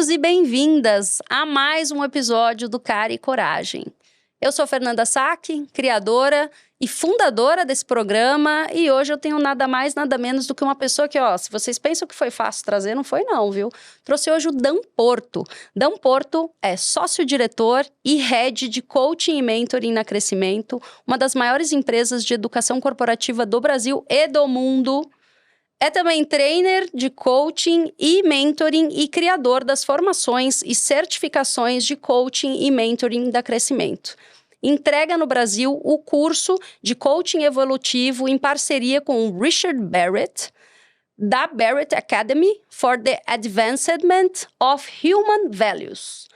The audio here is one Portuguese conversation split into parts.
bem-vindos e bem-vindas a mais um episódio do Cara e Coragem. Eu sou Fernanda Sack, criadora e fundadora desse programa, e hoje eu tenho nada mais, nada menos do que uma pessoa que, se vocês pensam que foi fácil trazer, não foi não, viu? Trouxe hoje o Dan Porto. Dan Porto é sócio-diretor e head de coaching e mentoring na Crescimento, uma das maiores empresas de educação corporativa do Brasil e do mundo. É também trainer de coaching e mentoring e criador das formações e certificações de coaching e mentoring da Crescimento. Entrega no Brasil o curso de coaching evolutivo em parceria com o Richard Barrett, da Barrett Academy for the Advancement of Human Values.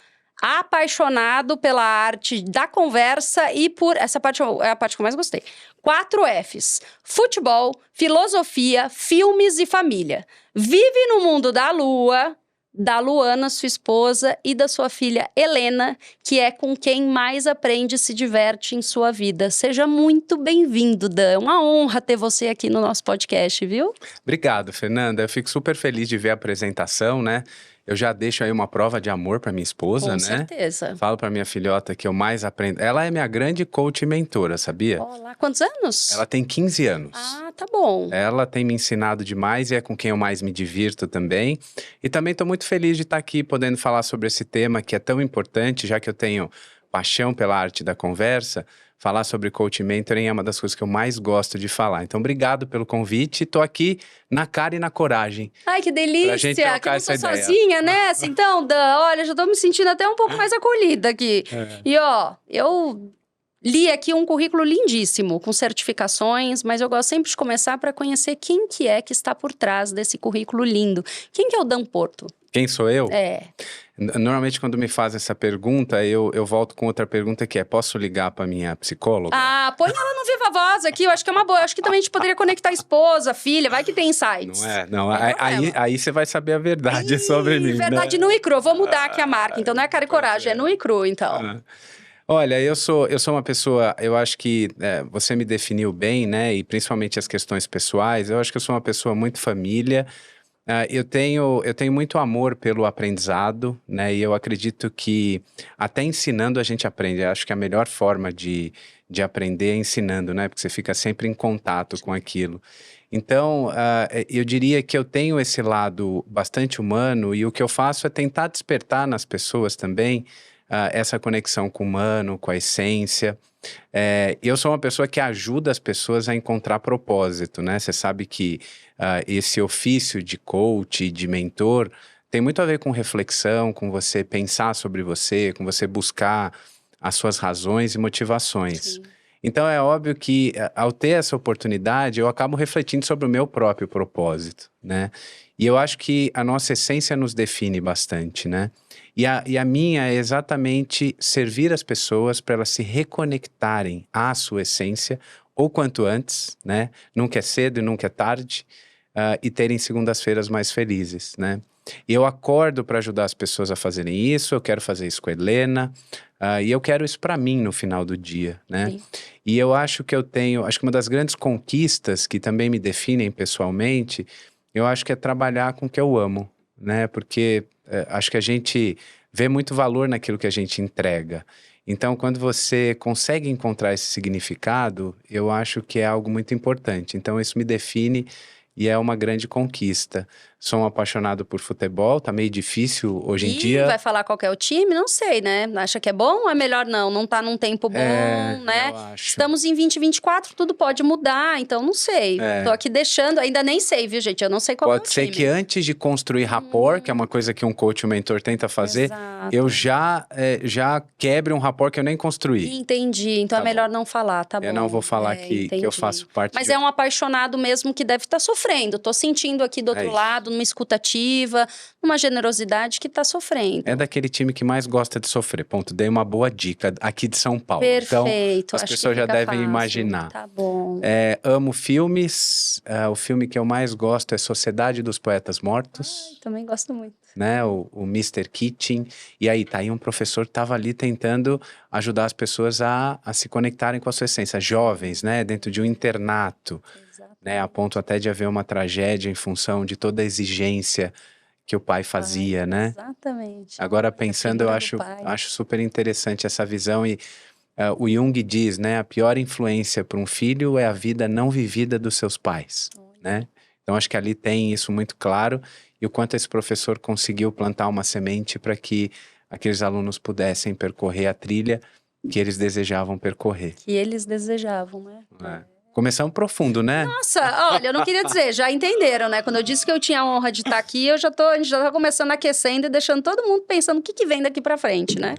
Apaixonado pela arte da conversa e por... Essa parte é a parte que eu mais gostei. 4 Fs. Futebol, filosofia, filmes e família. Vive no mundo da Lua, da Luana, sua esposa, e da sua filha Helena, que é com quem mais aprende e se diverte em sua vida. Seja muito bem-vindo, Dan. É uma honra ter você aqui no nosso podcast, viu? Obrigado, Fernanda. Eu fico super feliz de ver a apresentação, né? Eu já deixo aí uma prova de amor para minha esposa, Com né? certeza. Falo para minha filhota que eu mais aprendo. Ela é minha grande coach e mentora, sabia? Olá, quantos anos? Ela tem 15 anos. Ah, tá bom. Ela tem me ensinado demais e é com quem eu mais me divirto também. E também estou muito feliz de estar aqui podendo falar sobre esse tema que é tão importante, já que eu tenho paixão pela arte da conversa. Falar sobre coaching e mentoring é uma das coisas que eu mais gosto de falar. Então, obrigado pelo convite. Estou aqui na cara e na coragem. Ai, que delícia! Pra gente trocar que eu não essa tô ideia. sozinha nessa. Então, Dan, olha, já tô me sentindo até um pouco mais acolhida aqui. E, eu li aqui um currículo lindíssimo, com certificações, mas eu gosto sempre de começar para conhecer quem que é que está por trás desse currículo lindo. Quem que é o Dan Porto? Quem sou eu? É. Normalmente, quando me fazem essa pergunta, eu volto com outra pergunta que é: posso ligar para minha psicóloga? Ah, põe ela no Viva Voz aqui, eu acho que é uma boa. Eu acho que também a gente poderia conectar a esposa, filha, vai que tem insights. Não é? Não, Tem aí você vai saber a verdade sobre mim. Verdade, né? nu e cru. Vou mudar aqui a marca, então não é cara e coragem, é nu e cru, então. Olha, eu sou uma pessoa, eu acho que você me definiu bem, né? E principalmente as questões pessoais, eu acho que eu sou uma pessoa muito família. Eu tenho muito amor pelo aprendizado, né? E eu acredito que até ensinando a gente aprende. Eu acho que a melhor forma de aprender é ensinando, né? Porque você fica sempre em contato com aquilo. Então, eu diria que eu tenho esse lado bastante humano e o que eu faço é tentar despertar nas pessoas também essa conexão com o humano, com a essência. Eu sou uma pessoa que ajuda as pessoas a encontrar propósito, né? Você sabe que esse ofício de coach, de mentor, tem muito a ver com reflexão, com você pensar sobre você, com você buscar as suas razões e motivações. Sim. Então é óbvio que ao ter essa oportunidade, eu acabo refletindo sobre o meu próprio propósito, né? E eu acho que a nossa essência nos define bastante, né? E a minha é exatamente servir as pessoas para elas se reconectarem à sua essência o quanto antes, né? Nunca é cedo e nunca é tarde, e terem segundas-feiras mais felizes, né? E eu acordo para ajudar as pessoas a fazerem isso, eu quero fazer isso com a Helena, e eu quero isso para mim no final do dia, né? Sim. E eu acho que acho que uma das grandes conquistas que também me definem pessoalmente, eu acho que é trabalhar com o que eu amo, né? Porque acho que a gente vê muito valor naquilo que a gente entrega. Então, quando você consegue encontrar esse significado, eu acho que é algo muito importante. Então, isso me define e é uma grande conquista. Sou um apaixonado por futebol, tá meio difícil hoje em dia. Vai falar qual que é o time? Não sei, né? Acha que é bom ou é melhor não? Não tá num tempo bom, né? Eu acho. Estamos em 2024, tudo pode mudar, então não sei. Tô aqui deixando, ainda nem sei, viu, gente? Eu não sei qual Pode é o ser time. que antes de construir rapport, que é uma coisa que um coach, um mentor tenta fazer, Exato. eu já quebre um rapport que eu nem construí. Entendi, então Tá é melhor não falar, tá bom. Eu não vou falar que eu entendi. faço parte Mas de... é um apaixonado mesmo que deve estar sofrendo. Tô sentindo aqui do outro isso. lado, numa escutativa, numa generosidade que tá sofrendo. É daquele time que mais gosta de sofrer. Ponto. Dei uma boa dica aqui de São Paulo. Perfeito. Então, as acho pessoas que já fica devem fácil. imaginar. Tá bom. Amo filmes. O filme que eu mais gosto é Sociedade dos Poetas Mortos. Também gosto muito. Né, o Mr. Keating. E aí, tá aí um professor que estava ali tentando ajudar as pessoas a se conectarem com a sua essência. Jovens, né, dentro de um internato. Né, a ponto até de haver uma tragédia em função de toda a exigência que o pai fazia, né? Exatamente. Agora A pensando, eu figura do pai. acho super interessante essa visão e o Jung diz, né? A pior influência para um filho é a vida não vivida dos seus pais, né? Então acho que ali tem isso muito claro e o quanto esse professor conseguiu plantar uma semente para que aqueles alunos pudessem percorrer a trilha que eles desejavam percorrer. Que eles desejavam, né? Começamos profundo, né? Nossa, olha, eu não queria dizer, já entenderam, né? Quando eu disse que eu tinha a honra de estar aqui, a gente já tá começando aquecendo e deixando todo mundo pensando o que vem daqui pra frente, né?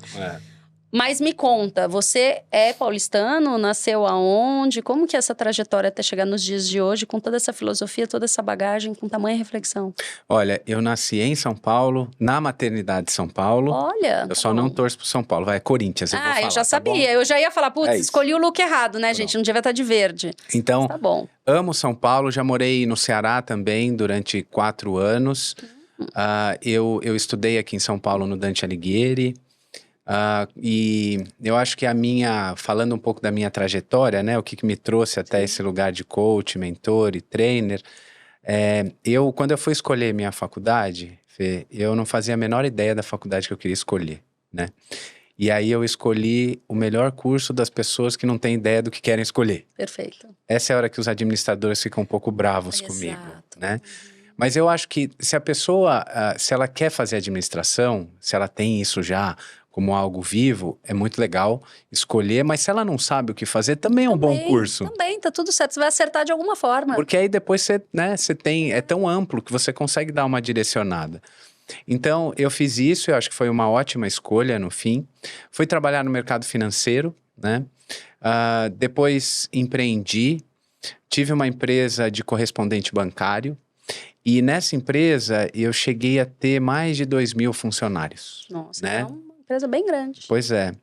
Mas me conta, você é paulistano, nasceu aonde? Como que é essa trajetória até chegar nos dias de hoje, com toda essa filosofia, toda essa bagagem, com tamanha reflexão? Olha, eu nasci em São Paulo, na maternidade de São Paulo. Olha, Eu só não torço pro São Paulo, vai, Corinthians, eu vou falar, eu já sabia, tá bom? eu já ia falar, putz, É isso. escolhi o look errado, né, gente? Não devia estar de verde. Então, Mas tá bom. amo São Paulo, já morei no Ceará também durante 4 anos. Eu estudei aqui em São Paulo no Dante Alighieri. E eu acho que falando um pouco da minha trajetória, né, o que me trouxe até esse lugar de coach, mentor e trainer, quando eu fui escolher minha faculdade, Fê, eu não fazia a menor ideia da faculdade que eu queria escolher, né? E aí eu escolhi o melhor curso das pessoas que não têm ideia do que querem escolher. Perfeito. Essa é a hora que os administradores ficam um pouco bravos comigo, Exato. né? Mas eu acho que se a pessoa, se ela quer fazer administração, se ela tem isso já como algo vivo, é muito legal escolher, mas se ela não sabe o que fazer, também é um bom curso. Também, tá tudo certo, você vai acertar de alguma forma. Porque aí depois você tem, é tão amplo que você consegue dar uma direcionada. Então, eu fiz isso, eu acho que foi uma ótima escolha no fim. Fui trabalhar no mercado financeiro, né? Depois empreendi, tive uma empresa de correspondente bancário. E nessa empresa, eu cheguei a ter mais de 2.000 funcionários. Nossa, né? é uma empresa bem grande. Pois é.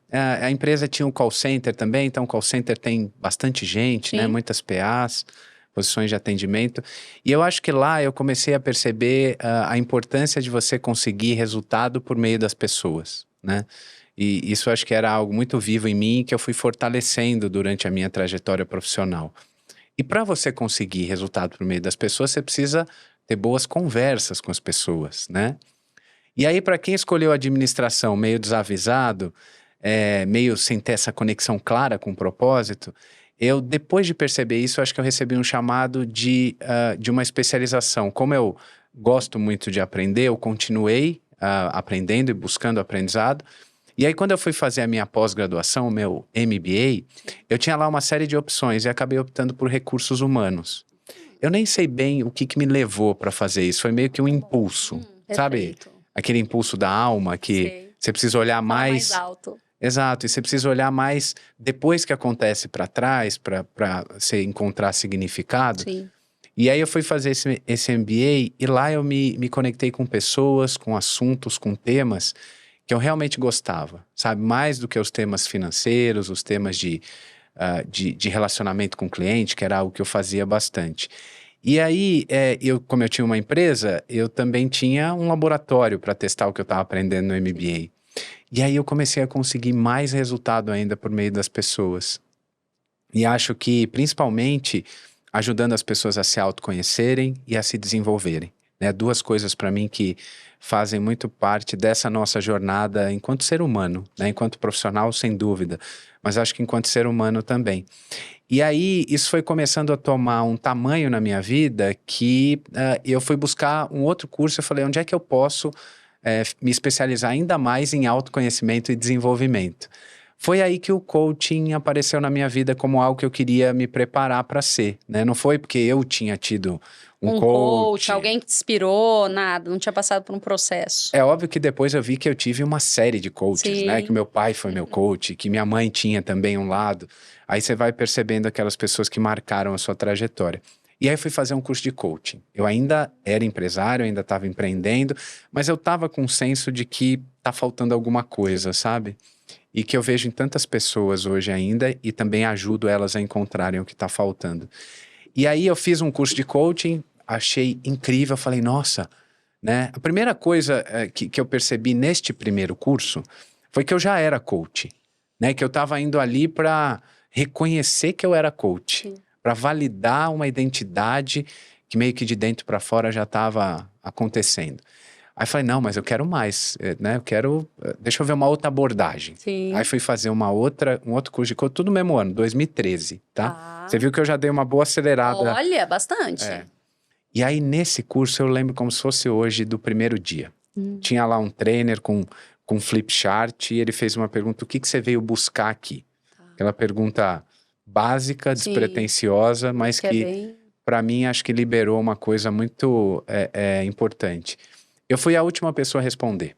A empresa tinha um call center também, então o call center tem bastante gente, né? Muitas PAs, posições de atendimento. E eu acho que lá eu comecei a perceber a importância de você conseguir resultado por meio das pessoas, né? E isso eu acho que era algo muito vivo em mim que eu fui fortalecendo durante a minha trajetória profissional. E para você conseguir resultado por meio das pessoas, você precisa ter boas conversas com as pessoas, né? E aí, para quem escolheu a administração meio desavisado, meio sem ter essa conexão clara com o propósito, depois de perceber isso, acho que eu recebi um chamado de uma especialização. Como eu gosto muito de aprender, eu continuei aprendendo e buscando aprendizado. E aí, quando eu fui fazer a minha pós-graduação, o meu MBA, eu tinha lá uma série de opções e acabei optando por recursos humanos. Eu nem sei bem o que me levou para fazer isso, foi meio que um impulso, sabe? Aquele impulso da alma que você precisa olhar mais alto. Exato, e você precisa olhar mais depois que acontece para trás, para você encontrar significado. Sim. E aí eu fui fazer esse MBA e lá eu me conectei com pessoas, com assuntos, com temas que eu realmente gostava, sabe? Mais do que os temas financeiros, os temas de relacionamento com o cliente, que era algo que eu fazia bastante. E aí, como eu tinha uma empresa, eu também tinha um laboratório para testar o que eu estava aprendendo no MBA. E aí eu comecei a conseguir mais resultado ainda por meio das pessoas. E acho que, principalmente, ajudando as pessoas a se autoconhecerem e a se desenvolverem. Né? 2 coisas para mim que fazem muito parte dessa nossa jornada enquanto ser humano, né? Enquanto profissional, sem dúvida, mas acho que enquanto ser humano também. E aí, isso foi começando a tomar um tamanho na minha vida que eu fui buscar um outro curso. Eu falei, onde é que eu posso me especializar ainda mais em autoconhecimento e desenvolvimento? Foi aí que o coaching apareceu na minha vida como algo que eu queria me preparar para ser, né? Não foi porque eu tinha tido um coach, alguém que te inspirou, nada, não tinha passado por um processo. É óbvio que depois eu vi que eu tive uma série de coaches, né? Que meu pai foi meu coach, que minha mãe tinha também um lado. Aí você vai percebendo aquelas pessoas que marcaram a sua trajetória. E aí fui fazer um curso de coaching. Eu ainda era empresário, ainda estava empreendendo, mas eu estava com um senso de que tá faltando alguma coisa, sabe? E que eu vejo em tantas pessoas hoje ainda e também ajudo elas a encontrarem o que está faltando. E aí eu fiz um curso de coaching, achei incrível, falei, nossa, né? A primeira coisa que eu percebi neste primeiro curso foi que eu já era coach, né? Que eu estava indo ali para reconhecer que eu era coach, para validar uma identidade que meio que de dentro para fora já estava acontecendo. Aí falei, não, mas eu quero mais, né? Eu quero, deixa eu ver uma outra abordagem. Sim. Aí fui fazer um outro curso de coach, tudo no mesmo ano, 2013, tá? Ah. Você viu que eu já dei uma boa acelerada. Olha, bastante. E aí, nesse curso, eu lembro como se fosse hoje do primeiro dia. Tinha lá um trainer com flip chart e ele fez uma pergunta, o que você veio buscar aqui? Aquela pergunta básica, despretensiosa, mas que para mim acho que liberou uma coisa muito importante. Eu fui a última pessoa a responder,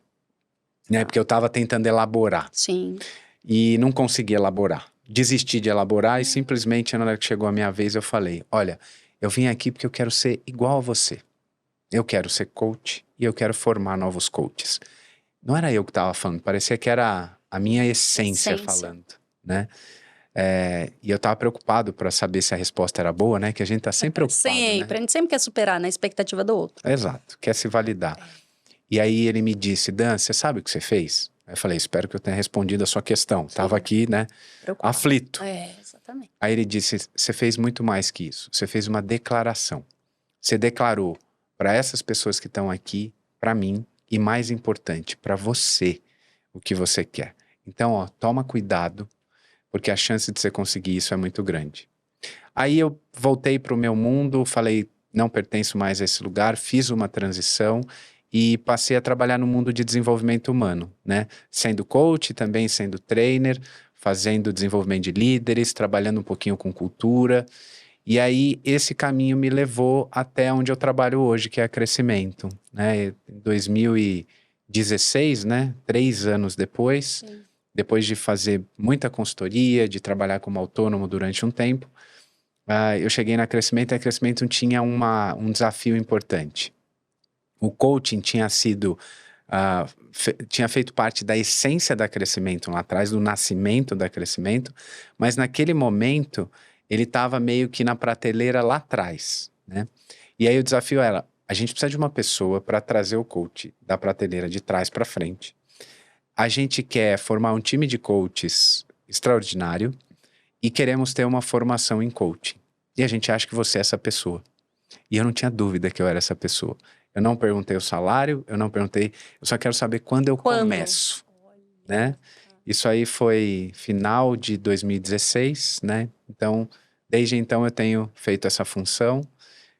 né? Porque eu estava tentando elaborar. Sim. E não consegui elaborar. Desisti de elaborar e simplesmente na hora que chegou a minha vez eu falei, olha, eu vim aqui porque eu quero ser igual a você. Eu quero ser coach e eu quero formar novos coaches. Não era eu que estava falando, parecia que era a minha essência falando, né? E eu estava preocupado para saber se a resposta era boa, né? Que a gente está sempre preocupado, Sempre, né? a gente sempre quer superar na expectativa do outro. Exato, quer se validar. E aí ele me disse, Dan, você sabe o que você fez? Aí eu falei, espero que eu tenha respondido a sua questão. Estava aqui, né, aflito. Exatamente. Aí ele disse, você fez muito mais que isso. Você fez uma declaração. Você declarou para essas pessoas que estão aqui, para mim, e mais importante, para você, o que você quer. Então, ó, toma cuidado, porque a chance de você conseguir isso é muito grande. Aí eu voltei para o meu mundo, falei, não pertenço mais a esse lugar, fiz uma transição e passei a trabalhar no mundo de desenvolvimento humano, né? Sendo coach, também sendo trainer, fazendo desenvolvimento de líderes, trabalhando um pouquinho com cultura. E aí esse caminho me levou até onde eu trabalho hoje, que é crescimento, né? Em 2016, né? 3 anos depois, depois de fazer muita consultoria, de trabalhar como autônomo durante um tempo, eu cheguei na Crescimento e a Crescimento tinha um desafio importante. O coaching tinha sido, tinha feito parte da essência da Crescimento lá atrás, do nascimento da Crescimento, mas naquele momento ele estava meio que na prateleira lá atrás, né? E aí o desafio era, a gente precisa de uma pessoa para trazer o coach da prateleira de trás para frente. A gente quer formar um time de coaches extraordinário e queremos ter uma formação em coaching. E a gente acha que você é essa pessoa. E eu não tinha dúvida que eu era essa pessoa. Eu não perguntei o salário, eu só quero saber quando eu começo, né? Isso aí foi final de 2016, né? Então, desde então eu tenho feito essa função.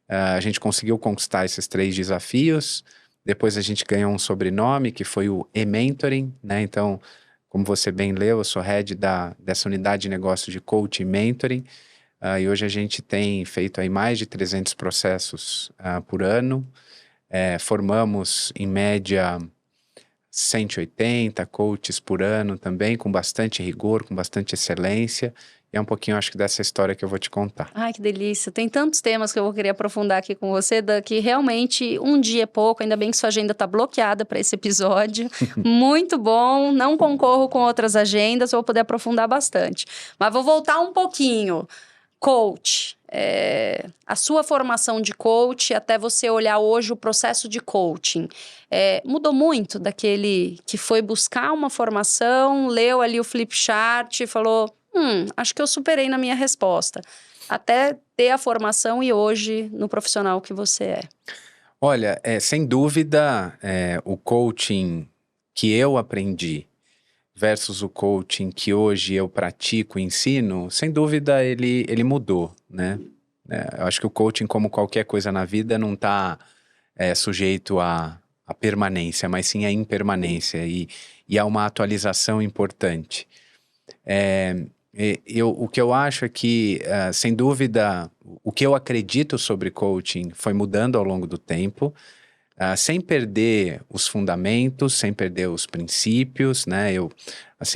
A gente conseguiu conquistar esses 3 desafios. Depois a gente ganhou um sobrenome que foi o E-Mentoring, né? Então, como você bem leu, eu sou head dessa unidade de negócio de coaching e mentoring. E hoje a gente tem feito aí mais de 300 processos por ano. Formamos, em média, 180 coaches por ano também, com bastante rigor, com bastante excelência. E é um pouquinho, acho que, dessa história que eu vou te contar. Ai, que delícia. Tem tantos temas que eu vou querer aprofundar aqui com você, que realmente um dia é pouco, ainda bem que sua agenda está bloqueada para esse episódio. Muito bom, não concorro com outras agendas, vou poder aprofundar bastante. Mas vou voltar um pouquinho. Coach, a sua formação de coach, até você olhar hoje o processo de coaching, mudou muito daquele que foi buscar uma formação, leu ali o flip chart e falou, acho que eu superei na minha resposta, até ter a formação e hoje no profissional que você é. Olha, sem dúvida, o coaching que eu aprendi versus o coaching que hoje eu pratico e ensino, sem dúvida ele mudou, né? Eu acho que o coaching, como qualquer coisa na vida, não está sujeito à permanência, mas sim à impermanência e a uma atualização importante. O que eu acho é que, sem dúvida, o que eu acredito sobre coaching foi mudando ao longo do tempo, sem perder os fundamentos, sem perder os princípios, né?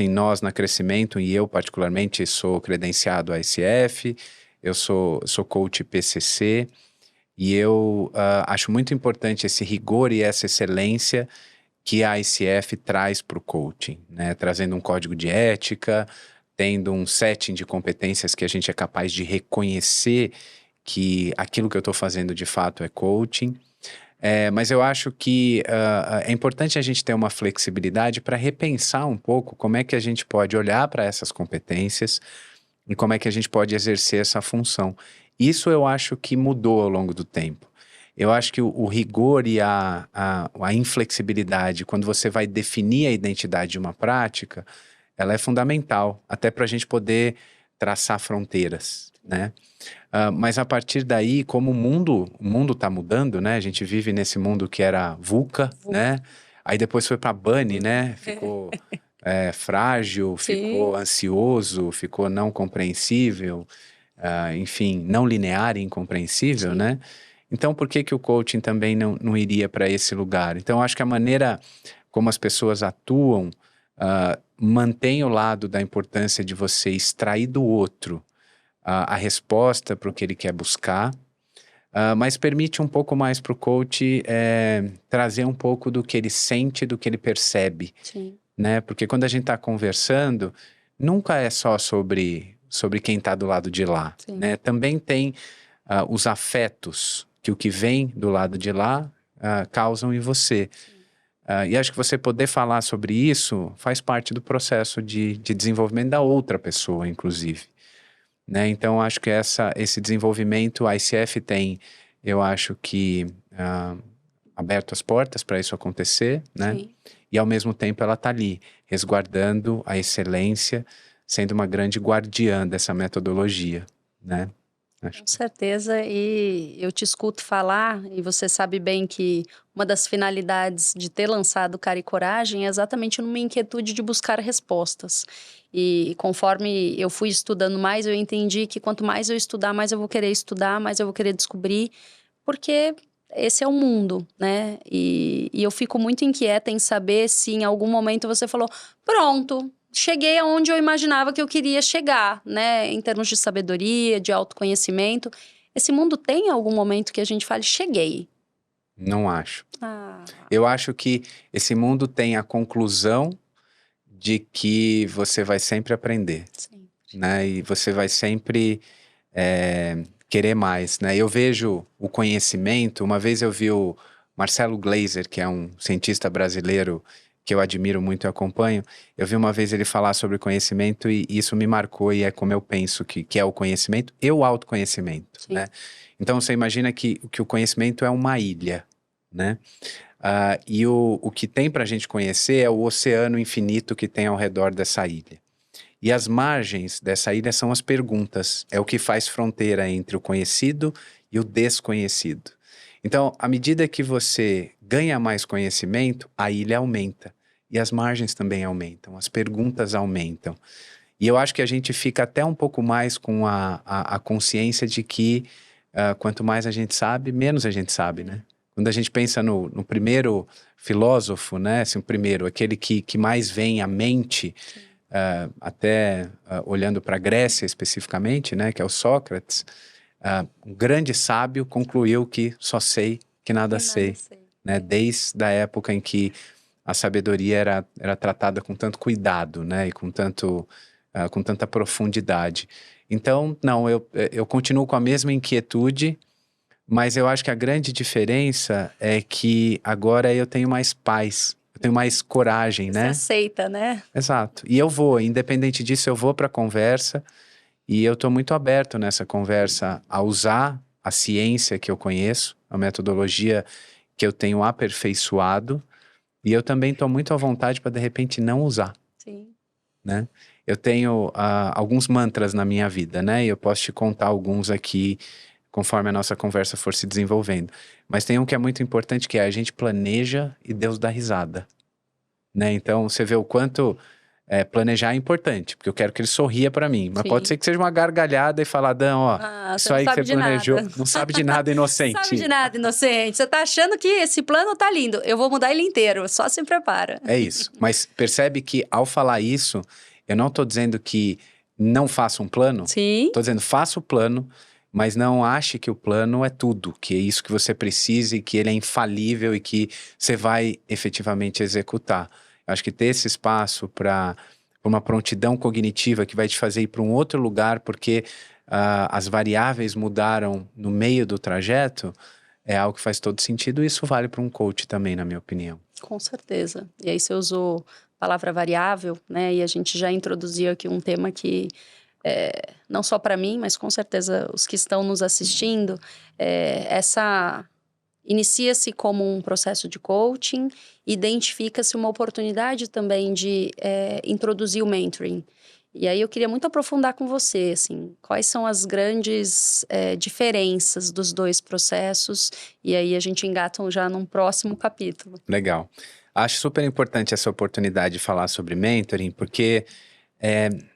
Nós na Crescimento, e eu particularmente sou credenciado a ICF, eu sou coach PCC, e eu acho muito importante esse rigor e essa excelência que a ICF traz para o coaching, né? Trazendo um código de ética, tendo um setting de competências que a gente é capaz de reconhecer que aquilo que eu estou fazendo de fato é coaching. Mas eu acho que é importante a gente ter uma flexibilidade para repensar um pouco como é que a gente pode olhar para essas competências e como é que a gente pode exercer essa função. Isso eu acho que mudou ao longo do tempo. Eu acho que o rigor e a inflexibilidade, quando você vai definir a identidade de uma prática, ela é fundamental, até para a gente poder traçar fronteiras, né? Mas a partir daí, como o mundo está mudando, né? A gente vive nesse mundo que era VUCA, né? Aí depois foi para BUNNY, né? Ficou frágil, ficou Sim. ansioso, ficou não compreensível, enfim, não linear e incompreensível, Sim. né? Então, por que que o coaching também não iria para esse lugar? Então, eu acho que a maneira como as pessoas atuam mantém o lado da importância de você extrair do outro a resposta para o que ele quer buscar, mas permite um pouco mais para o coach trazer um pouco do que ele sente, do que ele percebe, Sim. né? Porque quando a gente está conversando, nunca é só sobre quem está do lado de lá, Sim. né? Também tem os afetos que o que vem do lado de lá causam em você. E acho que você poder falar sobre isso faz parte do processo de desenvolvimento da outra pessoa, inclusive, né? Então, acho que esse desenvolvimento a ICF tem, eu acho que aberto as portas para isso acontecer, né? Sim. E ao mesmo tempo ela está ali, resguardando a excelência, sendo uma grande guardiã dessa metodologia, né? Com certeza, e eu te escuto falar, e você sabe bem que uma das finalidades de ter lançado Cara e Coragem é exatamente numa inquietude de buscar respostas. E conforme eu fui estudando mais, eu entendi que quanto mais eu estudar, mais eu vou querer estudar, mais eu vou querer descobrir, porque esse é o mundo, né? E eu fico muito inquieta em saber se em algum momento você falou, pronto, cheguei aonde eu imaginava que eu queria chegar, né? Em termos de sabedoria, de autoconhecimento. Esse mundo tem algum momento que a gente fale, cheguei. Não acho. Ah, Eu acho que esse mundo tem a conclusão de que você vai sempre aprender, sim. né? E você vai sempre querer mais, né? Eu vejo o conhecimento. Uma vez eu vi o Marcelo Gleiser, que é um cientista brasileiro que eu admiro muito e acompanho. Eu vi uma vez ele falar sobre conhecimento e isso me marcou e é como eu penso que é o conhecimento e o autoconhecimento, Sim. né? Então você imagina que o conhecimento é uma ilha, né? E o que tem para a gente conhecer é o oceano infinito que tem ao redor dessa ilha. E as margens dessa ilha são as perguntas. É o que faz fronteira entre o conhecido e o desconhecido. Então, à medida que você ganha mais conhecimento, a ilha aumenta. E as margens também aumentam, as perguntas aumentam. E eu acho que a gente fica até um pouco mais com a consciência de que quanto mais a gente sabe, menos a gente sabe, né? Quando a gente pensa no primeiro filósofo, né? Assim, o primeiro, aquele que mais vem à mente, olhando para a Grécia especificamente, né? Que é o Sócrates, um grande sábio concluiu que só sei que nada sei, né? Desde a época em que a sabedoria era tratada com tanto cuidado, né? E com tanta profundidade. Então, não, eu continuo com a mesma inquietude, mas eu acho que a grande diferença é que agora eu tenho mais paz, eu tenho mais coragem, Você né? aceita, né? Exato. E eu vou, independente disso, eu vou para a conversa e eu estou muito aberto nessa conversa a usar a ciência que eu conheço, a metodologia que eu tenho aperfeiçoado, e eu também estou muito à vontade para, de repente, não usar, Sim. né? Eu tenho alguns mantras na minha vida, né? E eu posso te contar alguns aqui conforme a nossa conversa for se desenvolvendo. Mas tem um que é muito importante, que é a gente planeja e Deus dá risada, né? Então, você vê o quanto planejar é importante, porque eu quero que ele sorria para mim. Mas pode Sim. ser que seja uma gargalhada e falar, Dan, ó, Você isso não aí que sabe você de planejou, nada. não sabe de nada, inocente. Sabe de nada, inocente. Você tá achando que esse plano tá lindo. Eu vou mudar ele inteiro. Só se prepara. É isso. Mas percebe que ao falar isso, eu não tô dizendo que não faça um plano. Sim. Tô dizendo, faça o plano, mas não ache que o plano é tudo, que é isso que você precisa e que ele é infalível e que você vai efetivamente executar. Eu acho que ter esse espaço para uma prontidão cognitiva que vai te fazer ir para um outro lugar, porque as variáveis mudaram no meio do trajeto, é algo que faz todo sentido, e isso vale para um coach também, na minha opinião. Com certeza. E aí você usou a palavra variável, né? E a gente já introduziu aqui um tema que, não só para mim, mas com certeza os que estão nos assistindo, essa inicia-se como um processo de coaching, identifica-se uma oportunidade também de introduzir o mentoring. E aí eu queria muito aprofundar com você, assim, quais são as grandes diferenças dos dois processos, e aí a gente engata já num próximo capítulo. Legal. Acho super importante essa oportunidade de falar sobre mentoring, porque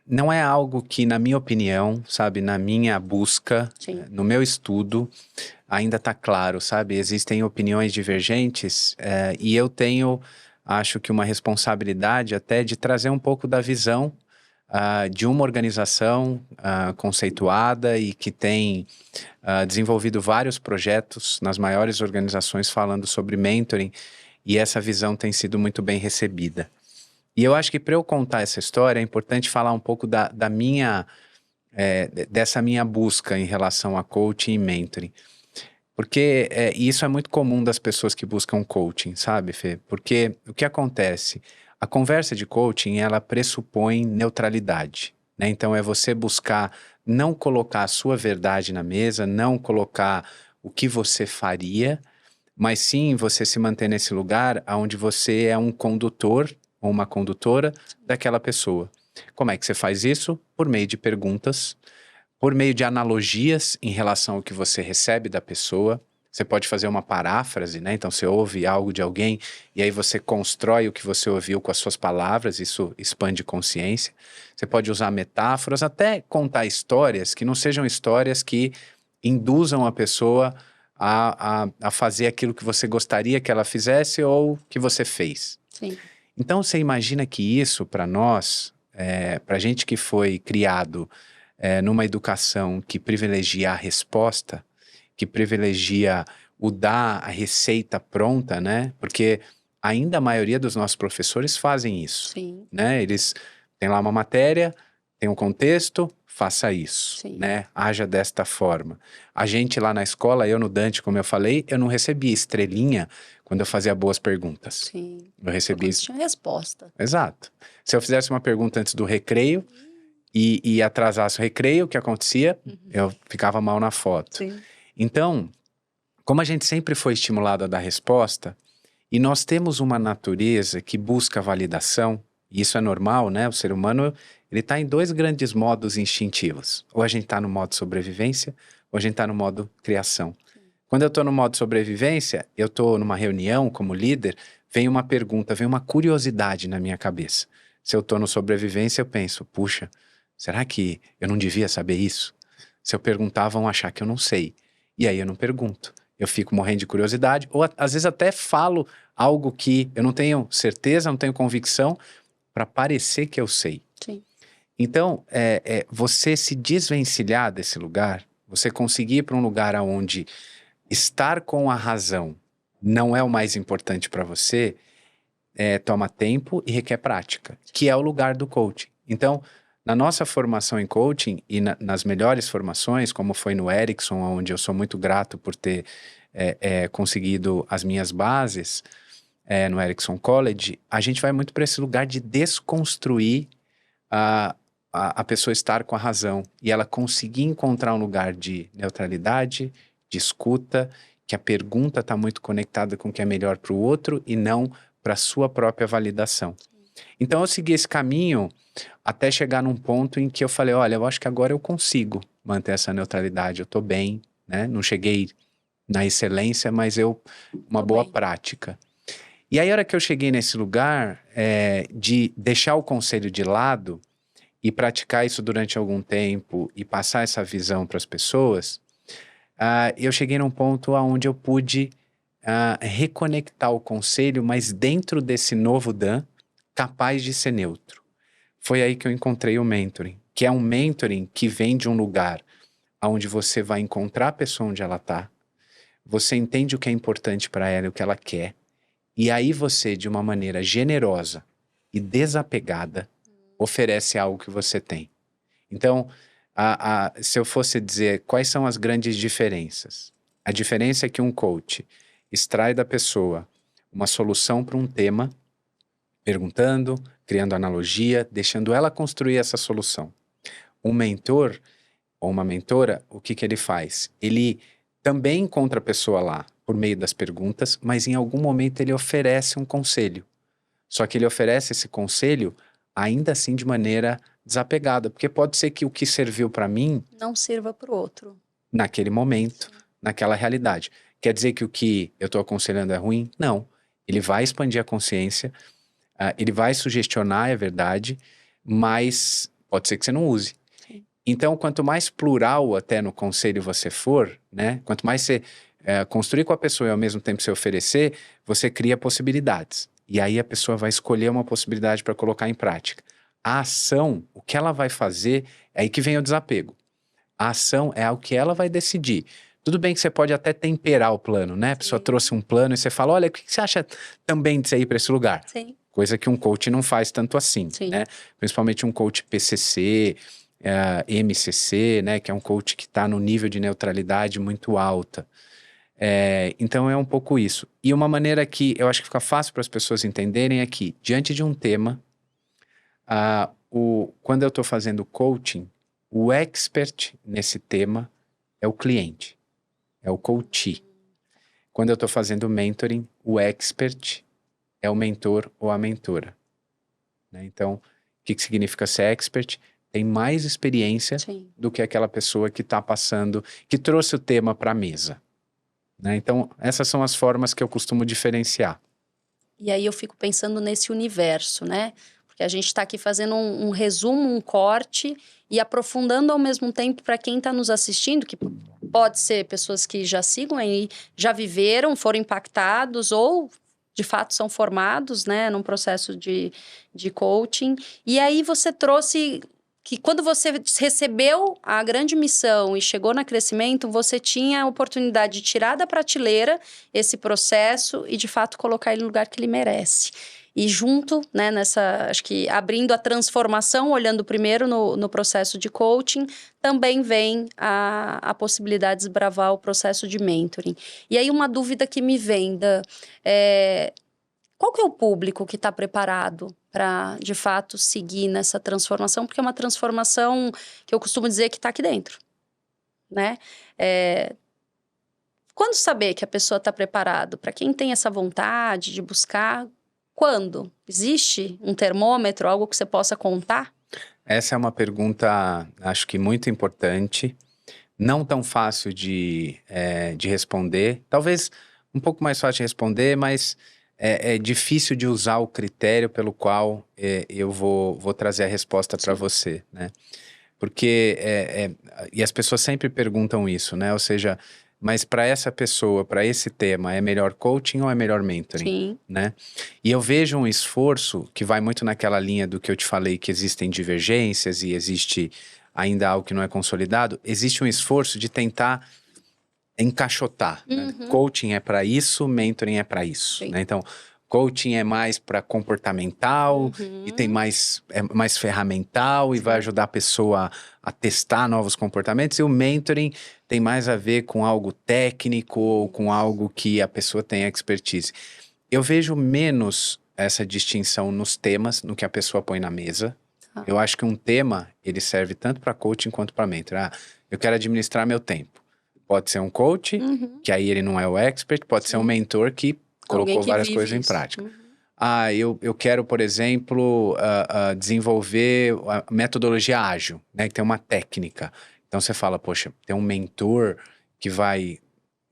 não é algo que, na minha opinião, sabe, na minha busca, Sim. no meu estudo, ainda está claro, sabe? Existem opiniões divergentes e eu tenho, acho que uma responsabilidade até de trazer um pouco da visão de uma organização conceituada e que tem desenvolvido vários projetos nas maiores organizações falando sobre mentoring, e essa visão tem sido muito bem recebida. E eu acho que para eu contar essa história é importante falar um pouco dessa minha busca em relação a coaching e mentoring. Porque isso é muito comum das pessoas que buscam coaching, sabe, Fê? Porque o que acontece? A conversa de coaching, ela pressupõe neutralidade, né? Então é você buscar não colocar a sua verdade na mesa, não colocar o que você faria, mas sim você se manter nesse lugar onde você é um condutor ou uma condutora daquela pessoa. Como é que você faz isso? Por meio de perguntas, por meio de analogias em relação ao que você recebe da pessoa. Você pode fazer uma paráfrase, né? Então você ouve algo de alguém e aí você constrói o que você ouviu com as suas palavras, isso expande consciência. Você pode usar metáforas, até contar histórias que não sejam histórias que induzam a pessoa a fazer aquilo que você gostaria que ela fizesse ou que você fez. Sim. Então você imagina que isso para nós, para gente que foi criado numa educação que privilegia a resposta, que privilegia o dar a receita pronta, né? Porque ainda a maioria dos nossos professores fazem isso, Sim. né? Eles têm lá uma matéria, tem um contexto, faça isso, Sim. né? Haja desta forma. A gente lá na escola, eu no Dante, como eu falei, eu não recebia estrelinha quando eu fazia boas perguntas. Sim. Eu recebia... Tinha resposta. Exato. Se eu fizesse uma pergunta antes do recreio e atrasasse o recreio, o que acontecia? Eu ficava mal na foto. Sim. Então, como a gente sempre foi estimulado a dar resposta, e nós temos uma natureza que busca validação, e isso é normal, né? O ser humano, ele está em dois grandes modos instintivos. Ou a gente está no modo sobrevivência, ou a gente está no modo criação. Quando eu estou no modo sobrevivência, eu estou numa reunião como líder, vem uma pergunta, vem uma curiosidade na minha cabeça. Se eu estou no sobrevivência, eu penso, puxa, será que eu não devia saber isso? Se eu perguntar, vão achar que eu não sei. E aí eu não pergunto. Eu fico morrendo de curiosidade, ou às vezes até falo algo que eu não tenho certeza, não tenho convicção, para parecer que eu sei. Sim. Então, você se desvencilhar desse lugar, você conseguir ir para um lugar onde estar com a razão não é o mais importante para você, toma tempo e requer prática, que é o lugar do coaching. Então, na nossa formação em coaching e nas melhores formações, como foi no Erickson, onde eu sou muito grato por ter conseguido as minhas bases no Erickson College, a gente vai muito para esse lugar de desconstruir a pessoa estar com a razão e ela conseguir encontrar um lugar de neutralidade, de escuta, que a pergunta está muito conectada com o que é melhor para o outro e não para a sua própria validação. Então eu segui esse caminho até chegar num ponto em que eu falei, olha, eu acho que agora eu consigo manter essa neutralidade, eu estou bem, né? Não cheguei na excelência, mas uma boa prática. E aí a hora que eu cheguei nesse lugar de deixar o conselho de lado e praticar isso durante algum tempo e passar essa visão para as pessoas, eu cheguei num ponto onde eu pude reconectar o conselho, mas dentro desse novo Dan, capaz de ser neutro. Foi aí que eu encontrei o mentoring, que é um mentoring que vem de um lugar onde você vai encontrar a pessoa onde ela está, você entende o que é importante para ela e o que ela quer, e aí você, de uma maneira generosa e desapegada, oferece algo que você tem. Então, se eu fosse dizer quais são as grandes diferenças, a diferença é que um coach extrai da pessoa uma solução para um tema, perguntando, criando analogia, deixando ela construir essa solução. Um mentor ou uma mentora, o que ele faz? Ele também encontra a pessoa lá, por meio das perguntas, mas em algum momento ele oferece um conselho. Só que ele oferece esse conselho ainda assim de maneira desapegada, porque pode ser que o que serviu para mim Não sirva para o outro. naquele momento, naquela realidade. Quer dizer que o que eu estou aconselhando é ruim? Não. Ele vai expandir a consciência, ele vai sugestionar, é verdade, mas pode ser que você não use. Sim. Então, quanto mais plural até no conselho você for, né? Quanto mais você construir com a pessoa e ao mesmo tempo se oferecer, você cria possibilidades. E aí a pessoa vai escolher uma possibilidade para colocar em prática. A ação, o que ela vai fazer, é aí que vem o desapego. A ação é o que ela vai decidir. Tudo bem que você pode até temperar o plano, né? A pessoa Sim. trouxe um plano e você fala, olha, o que você acha também de você ir para esse lugar? Sim. Coisa que um coach não faz tanto assim, Sim. né? Principalmente um coach PCC, MCC, né? Que é um coach que está no nível de neutralidade muito alta. Então é um pouco isso. E uma maneira que eu acho que fica fácil para as pessoas entenderem é que, diante de um tema, quando eu estou fazendo coaching, o expert nesse tema é o cliente, é o coachee. Quando eu estou fazendo mentoring, o expert é o mentor ou a mentora. Né? Então, o que significa ser expert? Tem mais experiência Sim. do que aquela pessoa que está passando, que trouxe o tema para a mesa. Né? Então, essas são as formas que eu costumo diferenciar. E aí eu fico pensando nesse universo, né? Porque a gente está aqui fazendo um resumo, um corte e aprofundando ao mesmo tempo para quem está nos assistindo, que pode ser pessoas que já sigam aí, já viveram, foram impactados ou de fato são formados, né, num processo de coaching. E aí você trouxe que quando você recebeu a grande missão e chegou na Crescimento, você tinha a oportunidade de tirar da prateleira esse processo e, de fato, colocar ele no lugar que ele merece. E junto, né, acho que abrindo a transformação, olhando primeiro no processo de coaching, também vem a possibilidade de desbravar o processo de mentoring. E aí uma dúvida que me vem, qual que é o público que está preparado para, de fato, seguir nessa transformação? Porque é uma transformação que eu costumo dizer que está aqui dentro, né? Quando saber que a pessoa está preparada? Para quem tem essa vontade de buscar, quando? Existe um termômetro, algo que você possa contar? Essa é uma pergunta, acho que muito importante, não tão fácil de responder. Talvez um pouco mais fácil de responder, mas é difícil de usar o critério pelo qual eu vou trazer a resposta para você, né? Porque, e as pessoas sempre perguntam isso, né? Ou seja, mas para essa pessoa, para esse tema, é melhor coaching ou é melhor mentoring? Sim. Né? E eu vejo um esforço que vai muito naquela linha do que eu te falei, que existem divergências e existe ainda algo que não é consolidado. Existe um esforço de tentar encaixotar. Né? Coaching é para isso, mentoring é para isso. Né? Então, coaching é mais para comportamental e tem é mais ferramental e vai ajudar a pessoa a testar novos comportamentos. E o mentoring tem mais a ver com algo técnico ou com algo que a pessoa tem expertise. Eu vejo menos essa distinção nos temas, no que a pessoa põe na mesa. Eu acho que um tema, ele serve tanto para coaching quanto para mentor. Eu quero administrar meu tempo. Pode ser um coach, que aí ele não é o expert. Pode ser um mentor que colocou várias coisas em prática. Eu quero, por exemplo, desenvolver a metodologia ágil, né? Que tem uma técnica. Então você fala, poxa, tem um mentor que vai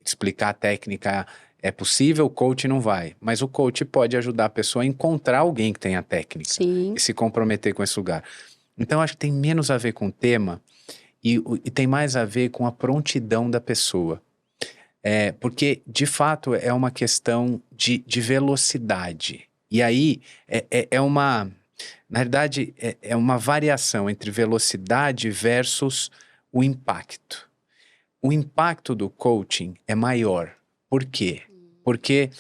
explicar a técnica. É possível, o coach não vai. Mas o coach pode ajudar a pessoa a encontrar alguém que tenha técnica. Sim. E se comprometer com esse lugar. Então, acho que tem menos a ver com o tema e tem mais a ver com a prontidão da pessoa. Porque, de fato, é uma questão de velocidade. E aí, na verdade, é uma variação entre velocidade versus o impacto. O impacto do coaching é maior. Por quê? Porque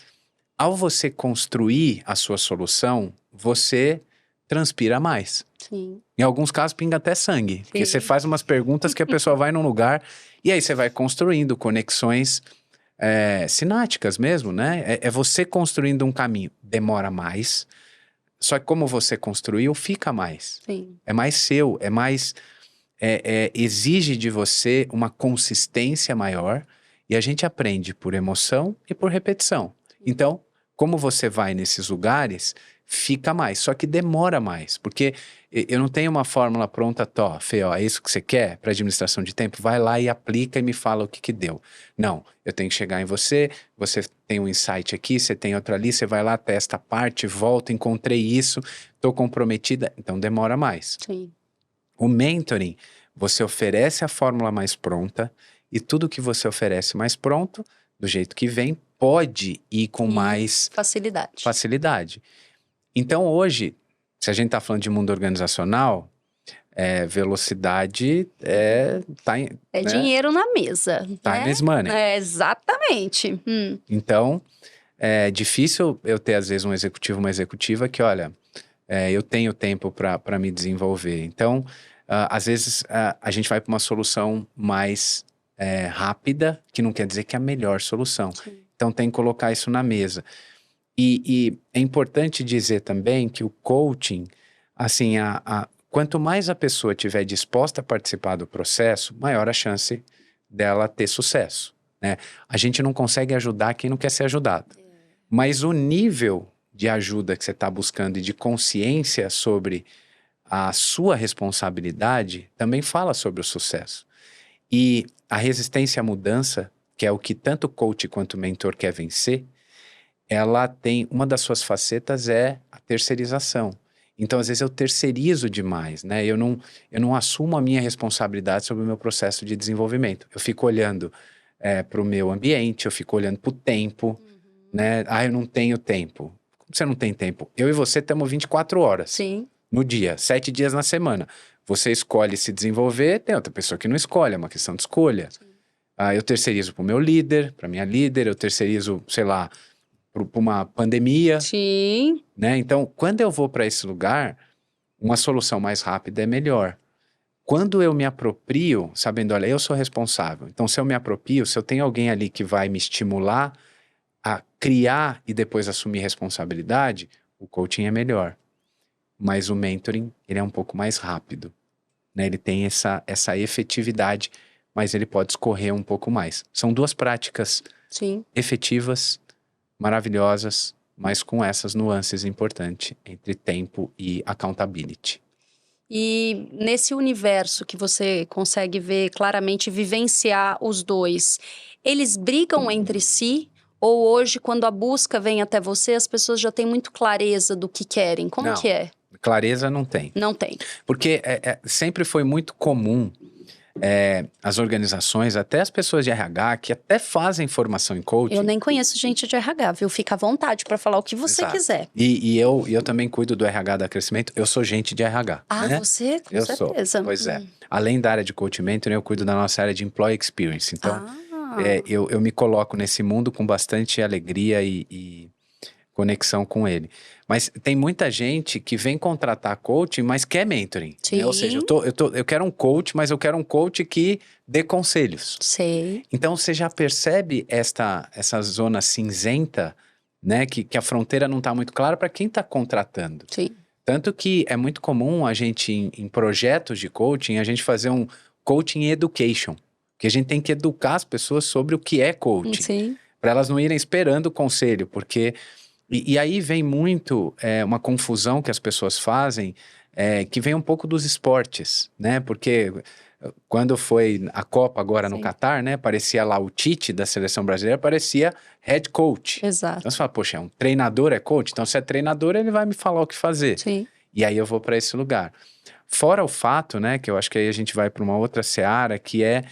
ao você construir a sua solução, você transpira mais. Sim. Em alguns casos, pinga até sangue. Porque você faz umas perguntas que a pessoa vai num lugar e aí você vai construindo conexões sináticas mesmo, né? É você construindo um caminho. Demora mais, só que como você construiu, fica mais. Sim. É mais seu, é mais... exige de você uma consistência maior E a gente aprende por emoção e por repetição. Então, como você vai nesses lugares, fica mais, só que demora mais, porque eu não tenho uma fórmula pronta, Fê, ó, é isso que você quer para administração de tempo? Vai lá e aplica e me fala o que que deu. Não, eu tenho que chegar em você, você tem um insight aqui, você tem outro ali, você vai lá, testa a parte, volta, encontrei isso, estou comprometida, então demora mais. Sim. O mentoring, você oferece a fórmula mais pronta e tudo que você oferece mais pronto, do jeito que vem, pode ir com mais facilidade. Então hoje, se a gente está falando de mundo organizacional, velocidade tá É né? dinheiro na mesa. Time is money. Exatamente. Então, é difícil eu ter às vezes um executivo, uma executiva que, olha, eu tenho tempo para me desenvolver. Então, às vezes a gente vai para uma solução mais rápida, que não quer dizer que é a melhor solução. Sim. Então tem que colocar isso na mesa. E é importante dizer também que o coaching, assim, quanto mais a pessoa estiver disposta a participar do processo, maior a chance dela ter sucesso, né? A gente não consegue ajudar quem não quer ser ajudado. Mas o nível de ajuda que você está buscando e de consciência sobre a sua responsabilidade também fala sobre o sucesso. E a resistência à mudança, que é o que tanto o coach quanto o mentor quer vencer, ela tem, uma das suas facetas é a terceirização. Então, às vezes eu terceirizo demais, né? Eu não assumo a minha responsabilidade sobre o meu processo de desenvolvimento. Eu fico olhando para o meu ambiente, eu fico olhando para o tempo, né? Eu não tenho tempo. Como você não tem tempo? Eu e você temos 24 horas. Sim. No dia, 7 dias na semana. Você escolhe se desenvolver, tem outra pessoa que não escolhe, é uma questão de escolha. Eu terceirizo para o meu líder, para minha líder, eu terceirizo, sei lá, para uma pandemia. Sim. Né? Então, quando eu vou para esse lugar, uma solução mais rápida é melhor. Quando eu me aproprio, sabendo, olha, eu sou responsável. Então, se eu me aproprio, se eu tenho alguém ali que vai me estimular a criar e depois assumir responsabilidade, o coaching é melhor. Mas o mentoring, ele é um pouco mais rápido, né? Ele tem essa efetividade, mas ele pode escorrer um pouco mais. São duas práticas efetivas, maravilhosas, mas com essas nuances importantes entre tempo e accountability. E nesse universo que você consegue ver claramente, vivenciar os dois, eles brigam entre si? Ou hoje, quando a busca vem até você, as pessoas já têm muito clareza do que querem? Como que é? Clareza não tem. Não tem. Porque sempre foi muito comum as organizações, até as pessoas de RH, que até fazem formação em coaching. Eu nem conheço gente de RH, viu? Fica à vontade para falar o que você quiser. E eu também cuido do RH da Crescimento. Eu sou gente de RH. Né? Você? Com certeza. Sou. Pois é. Além da área de coaching mentoring, eu cuido da nossa área de Employee Experience. Então, eu me coloco nesse mundo com bastante alegria e conexão com ele. Mas tem muita gente que vem contratar coaching, mas quer mentoring. Né? Ou seja, eu quero um coach, mas eu quero um coach que dê conselhos. Sei. Então, você já percebe essa zona cinzenta, né? Que a fronteira não está muito clara para quem está contratando. Sim. Tanto que é muito comum a gente, em projetos de coaching, a gente fazer um coaching education. Que a gente tem que educar as pessoas sobre o que é coaching. Sim. Para elas não irem esperando o conselho, porque... E aí vem muito uma confusão que as pessoas fazem, que vem um pouco dos esportes, né? Porque quando foi a Copa agora no Catar, né? Parecia lá o Tite da seleção brasileira, parecia head coach. Exato. Então você fala, poxa, um treinador é coach? Então se é treinador, ele vai me falar o que fazer. Sim. E aí eu vou para esse lugar. Fora o fato, né? Que eu acho que aí a gente vai para uma outra seara, que é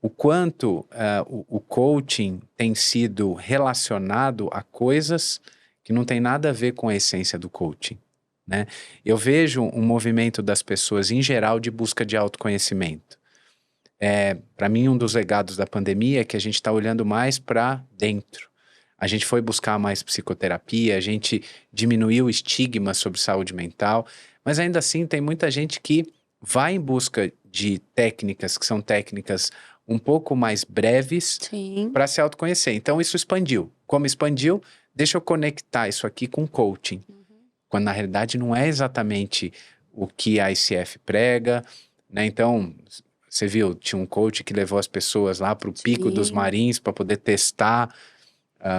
o quanto o coaching tem sido relacionado a coisas que não tem nada a ver com a essência do coaching, né? Eu vejo um movimento das pessoas em geral de busca de autoconhecimento. Para mim, um dos legados da pandemia é que a gente está olhando mais para dentro. A gente foi buscar mais psicoterapia, a gente diminuiu o estigma sobre saúde mental, mas ainda assim tem muita gente que vai em busca de técnicas que são técnicas um pouco mais breves para se autoconhecer. Então isso expandiu. Como expandiu, deixa eu conectar isso aqui com coaching. Quando na realidade não é exatamente o que a ICF prega, né? Então, Você viu, tinha um coach que levou as pessoas lá para o Pico dos Sim. Marins para poder testar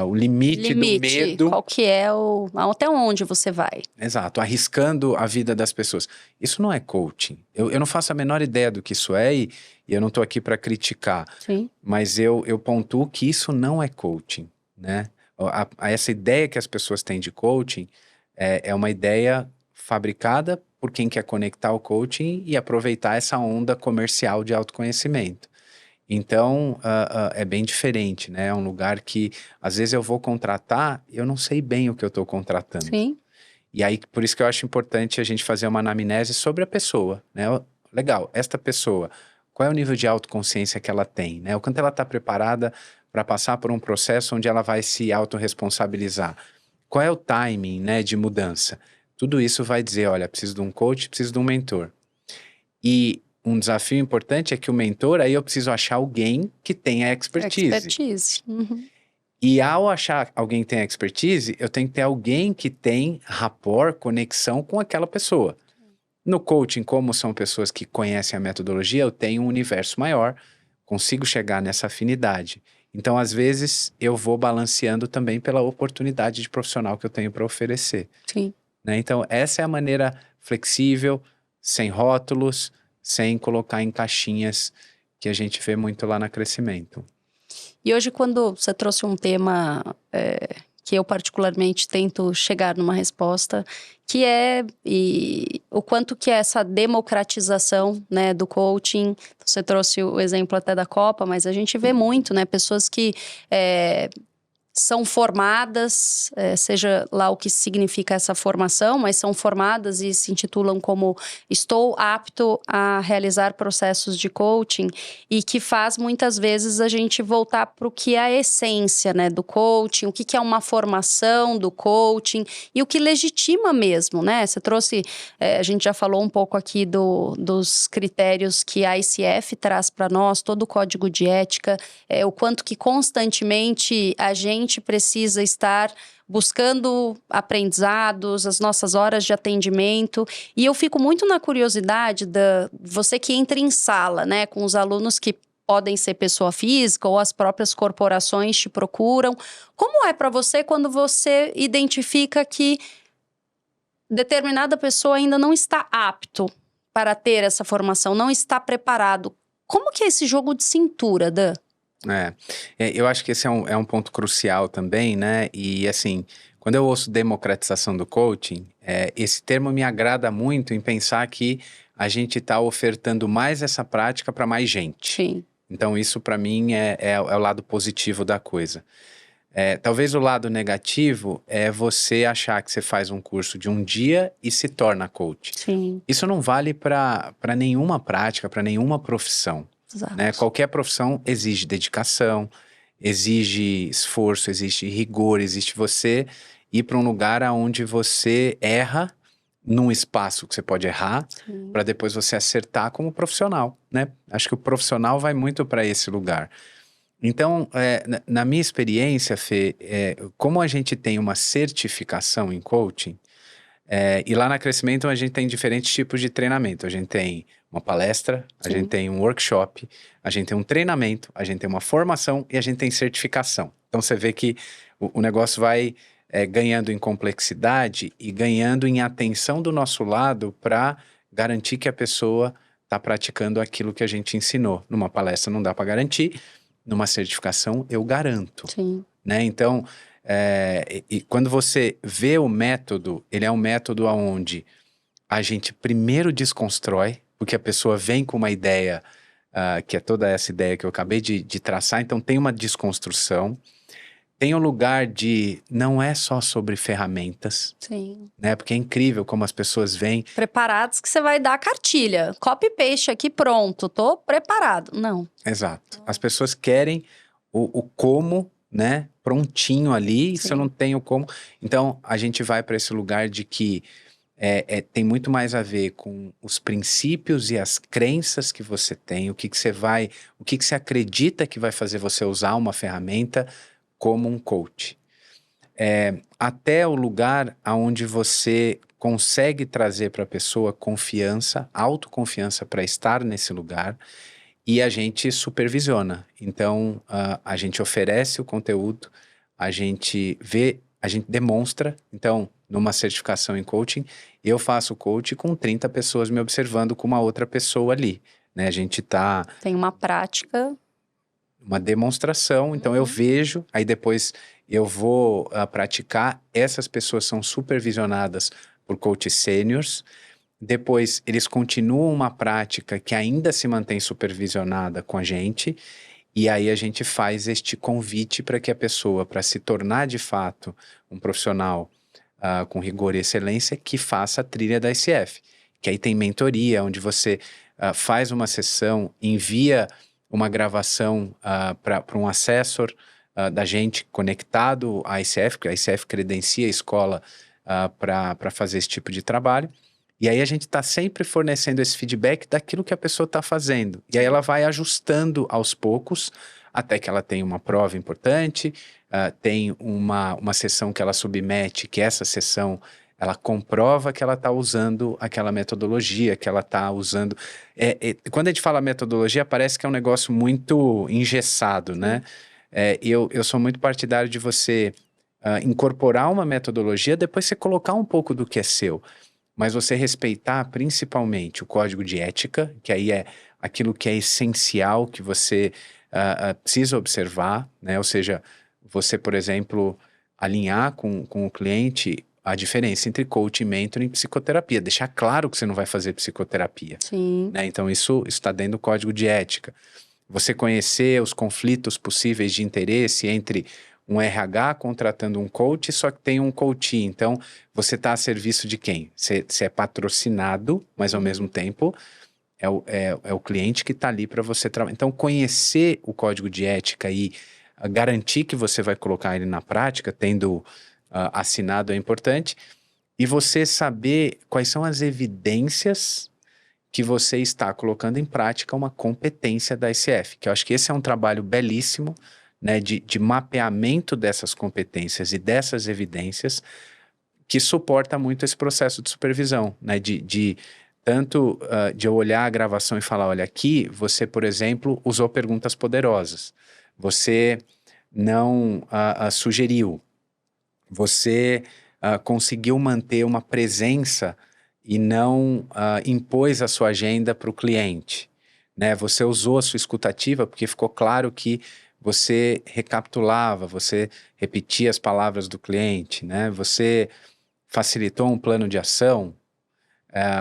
o limite do medo. Qual que é até onde você vai? Exato, arriscando a vida das pessoas. Isso não é coaching. Eu não faço a menor ideia do que isso é e eu não estou aqui para criticar. Sim. Mas eu pontuo que isso não é coaching, né? Essa ideia que as pessoas têm de coaching é uma ideia fabricada por quem quer conectar o coaching e aproveitar essa onda comercial de autoconhecimento. Então, é bem diferente, né? É um lugar que, às vezes, eu vou contratar e eu não sei bem o que eu estou contratando. Sim. E aí, por isso que eu acho importante a gente fazer uma anamnese sobre a pessoa, né? Legal, esta pessoa, qual é o nível de autoconsciência que ela tem, né? O quanto ela está preparada para passar por um processo onde ela vai se autorresponsabilizar? Qual é o timing, né, de mudança? Tudo isso vai dizer, olha, preciso de um coach, preciso de um mentor. E um desafio importante é que o mentor, aí eu preciso achar alguém que tenha expertise. Uhum. E ao achar alguém que tem expertise, eu tenho que ter alguém que tem rapport, conexão com aquela pessoa. No coaching, como são pessoas que conhecem a metodologia, eu tenho um universo maior, consigo chegar nessa afinidade. Então, às vezes, eu vou balanceando também pela oportunidade de profissional que eu tenho para oferecer. Sim. Né? Então, essa é a maneira flexível, sem rótulos, sem colocar em caixinhas, que a gente vê muito lá na Crescimento. E hoje, quando você trouxe um tema que eu particularmente tento chegar numa resposta, que é o quanto que é essa democratização, né, do coaching. Você trouxe o exemplo até da Copa, mas a gente vê muito, né, pessoas que são formadas, seja lá o que significa essa formação, mas são formadas e se intitulam como estou apto a realizar processos de coaching, e que faz muitas vezes a gente voltar para o que é a essência, né, do coaching, o que é uma formação do coaching e o que legitima mesmo, né? Você trouxe, a gente já falou um pouco aqui dos critérios que a ICF traz para nós, todo o código de ética, o quanto que constantemente a gente precisa estar buscando aprendizados, as nossas horas de atendimento. E eu fico muito na curiosidade você que entra em sala, né, com os alunos que podem ser pessoa física ou as próprias corporações te procuram. Como é para você quando você identifica que determinada pessoa ainda não está apto para ter essa formação, não está preparado? Como que é esse jogo de cintura, Dan? Eu acho que esse é um ponto crucial também, né? E assim, quando eu ouço democratização do coaching, esse termo me agrada muito em pensar que a gente está ofertando mais essa prática para mais gente. Sim. Então isso para mim é o lado positivo da coisa. Talvez o lado negativo é você achar que você faz um curso de um dia e se torna coach. Sim. Isso não vale para nenhuma prática, para nenhuma profissão. Exato. Né? Qualquer profissão exige dedicação, exige esforço, exige rigor, existe você ir para um lugar onde você erra num espaço que você pode errar, para depois você acertar como profissional, né? Acho que o profissional vai muito para esse lugar. Então, na minha experiência, Fê, como a gente tem uma certificação em coaching, e lá na Crescimento a gente tem diferentes tipos de treinamento. A gente tem uma palestra, a gente tem um workshop, a gente tem um treinamento, a gente tem uma formação e a gente tem certificação. Então você vê que o negócio vai ganhando em complexidade e ganhando em atenção do nosso lado para garantir que a pessoa está praticando aquilo que a gente ensinou. Numa palestra não dá para garantir, numa certificação eu garanto. Sim. Né? Então, e quando você vê o método, ele é um método onde a gente primeiro desconstrói, porque a pessoa vem com uma ideia, que é toda essa ideia que eu acabei de traçar, então tem uma desconstrução, tem um lugar de, não é só sobre ferramentas, Sim. né? Porque é incrível como as pessoas vêm... Preparados que você vai dar a cartilha, copy paste aqui, pronto, tô preparado. Não. Exato. As pessoas querem o como, né, prontinho ali, se eu não tenho como. Então, a gente vai para esse lugar de que tem muito mais a ver com os princípios e as crenças que você tem, o que você acredita que vai fazer você usar uma ferramenta como um coach. Até o lugar onde você consegue trazer para a pessoa confiança, autoconfiança para estar nesse lugar. e a gente supervisiona. Então, a gente oferece o conteúdo, a gente vê, a gente demonstra. Então, numa certificação em coaching, eu faço coaching com 30 pessoas me observando com uma outra pessoa ali, né? A gente tá... Tem uma prática. Uma demonstração, então eu vejo, aí depois eu vou praticar. Essas pessoas são supervisionadas por coaches sêniors. Depois eles continuam uma prática que ainda se mantém supervisionada com a gente, e aí a gente faz este convite para que a pessoa, para se tornar de fato um profissional com rigor e excelência, que faça a trilha da ICF. Que aí tem mentoria, onde você faz uma sessão, envia uma gravação para um assessor da gente conectado à ICF, porque a ICF credencia a escola para fazer esse tipo de trabalho. E aí a gente está sempre fornecendo esse feedback daquilo que a pessoa está fazendo. E aí ela vai ajustando aos poucos, até que ela tenha uma prova importante, tem uma sessão que ela submete, que essa sessão ela comprova que ela está usando aquela metodologia, que ela está usando... quando a gente fala metodologia, parece que é um negócio muito engessado, né? Eu sou muito partidário de você incorporar uma metodologia, depois você colocar um pouco do que é seu. Mas você respeitar principalmente o código de ética, que aí é aquilo que é essencial, que você precisa observar, né? Ou seja, você, por exemplo, alinhar com o cliente a diferença entre coaching, mentoring e psicoterapia. Deixar claro que você não vai fazer psicoterapia. Sim. Né? Então, isso está dentro do código de ética. Você conhecer os conflitos possíveis de interesse entre um RH contratando um coach, só que tem um coachee. Então, você está a serviço de quem? Você é patrocinado, mas ao mesmo tempo é o cliente que está ali para você trabalhar. Então, conhecer o código de ética e garantir que você vai colocar ele na prática, tendo assinado, é importante. E você saber quais são as evidências que você está colocando em prática uma competência da ICF, que eu acho que esse é um trabalho belíssimo, né, de mapeamento dessas competências e dessas evidências, que suporta muito esse processo de supervisão, né, tanto de eu olhar a gravação e falar, olha, aqui você, por exemplo, usou perguntas poderosas, você não sugeriu, você conseguiu manter uma presença e não impôs a sua agenda para o cliente, né? Você usou a sua escutativa porque ficou claro que você recapitulava, você repetia as palavras do cliente, né? Você facilitou um plano de ação,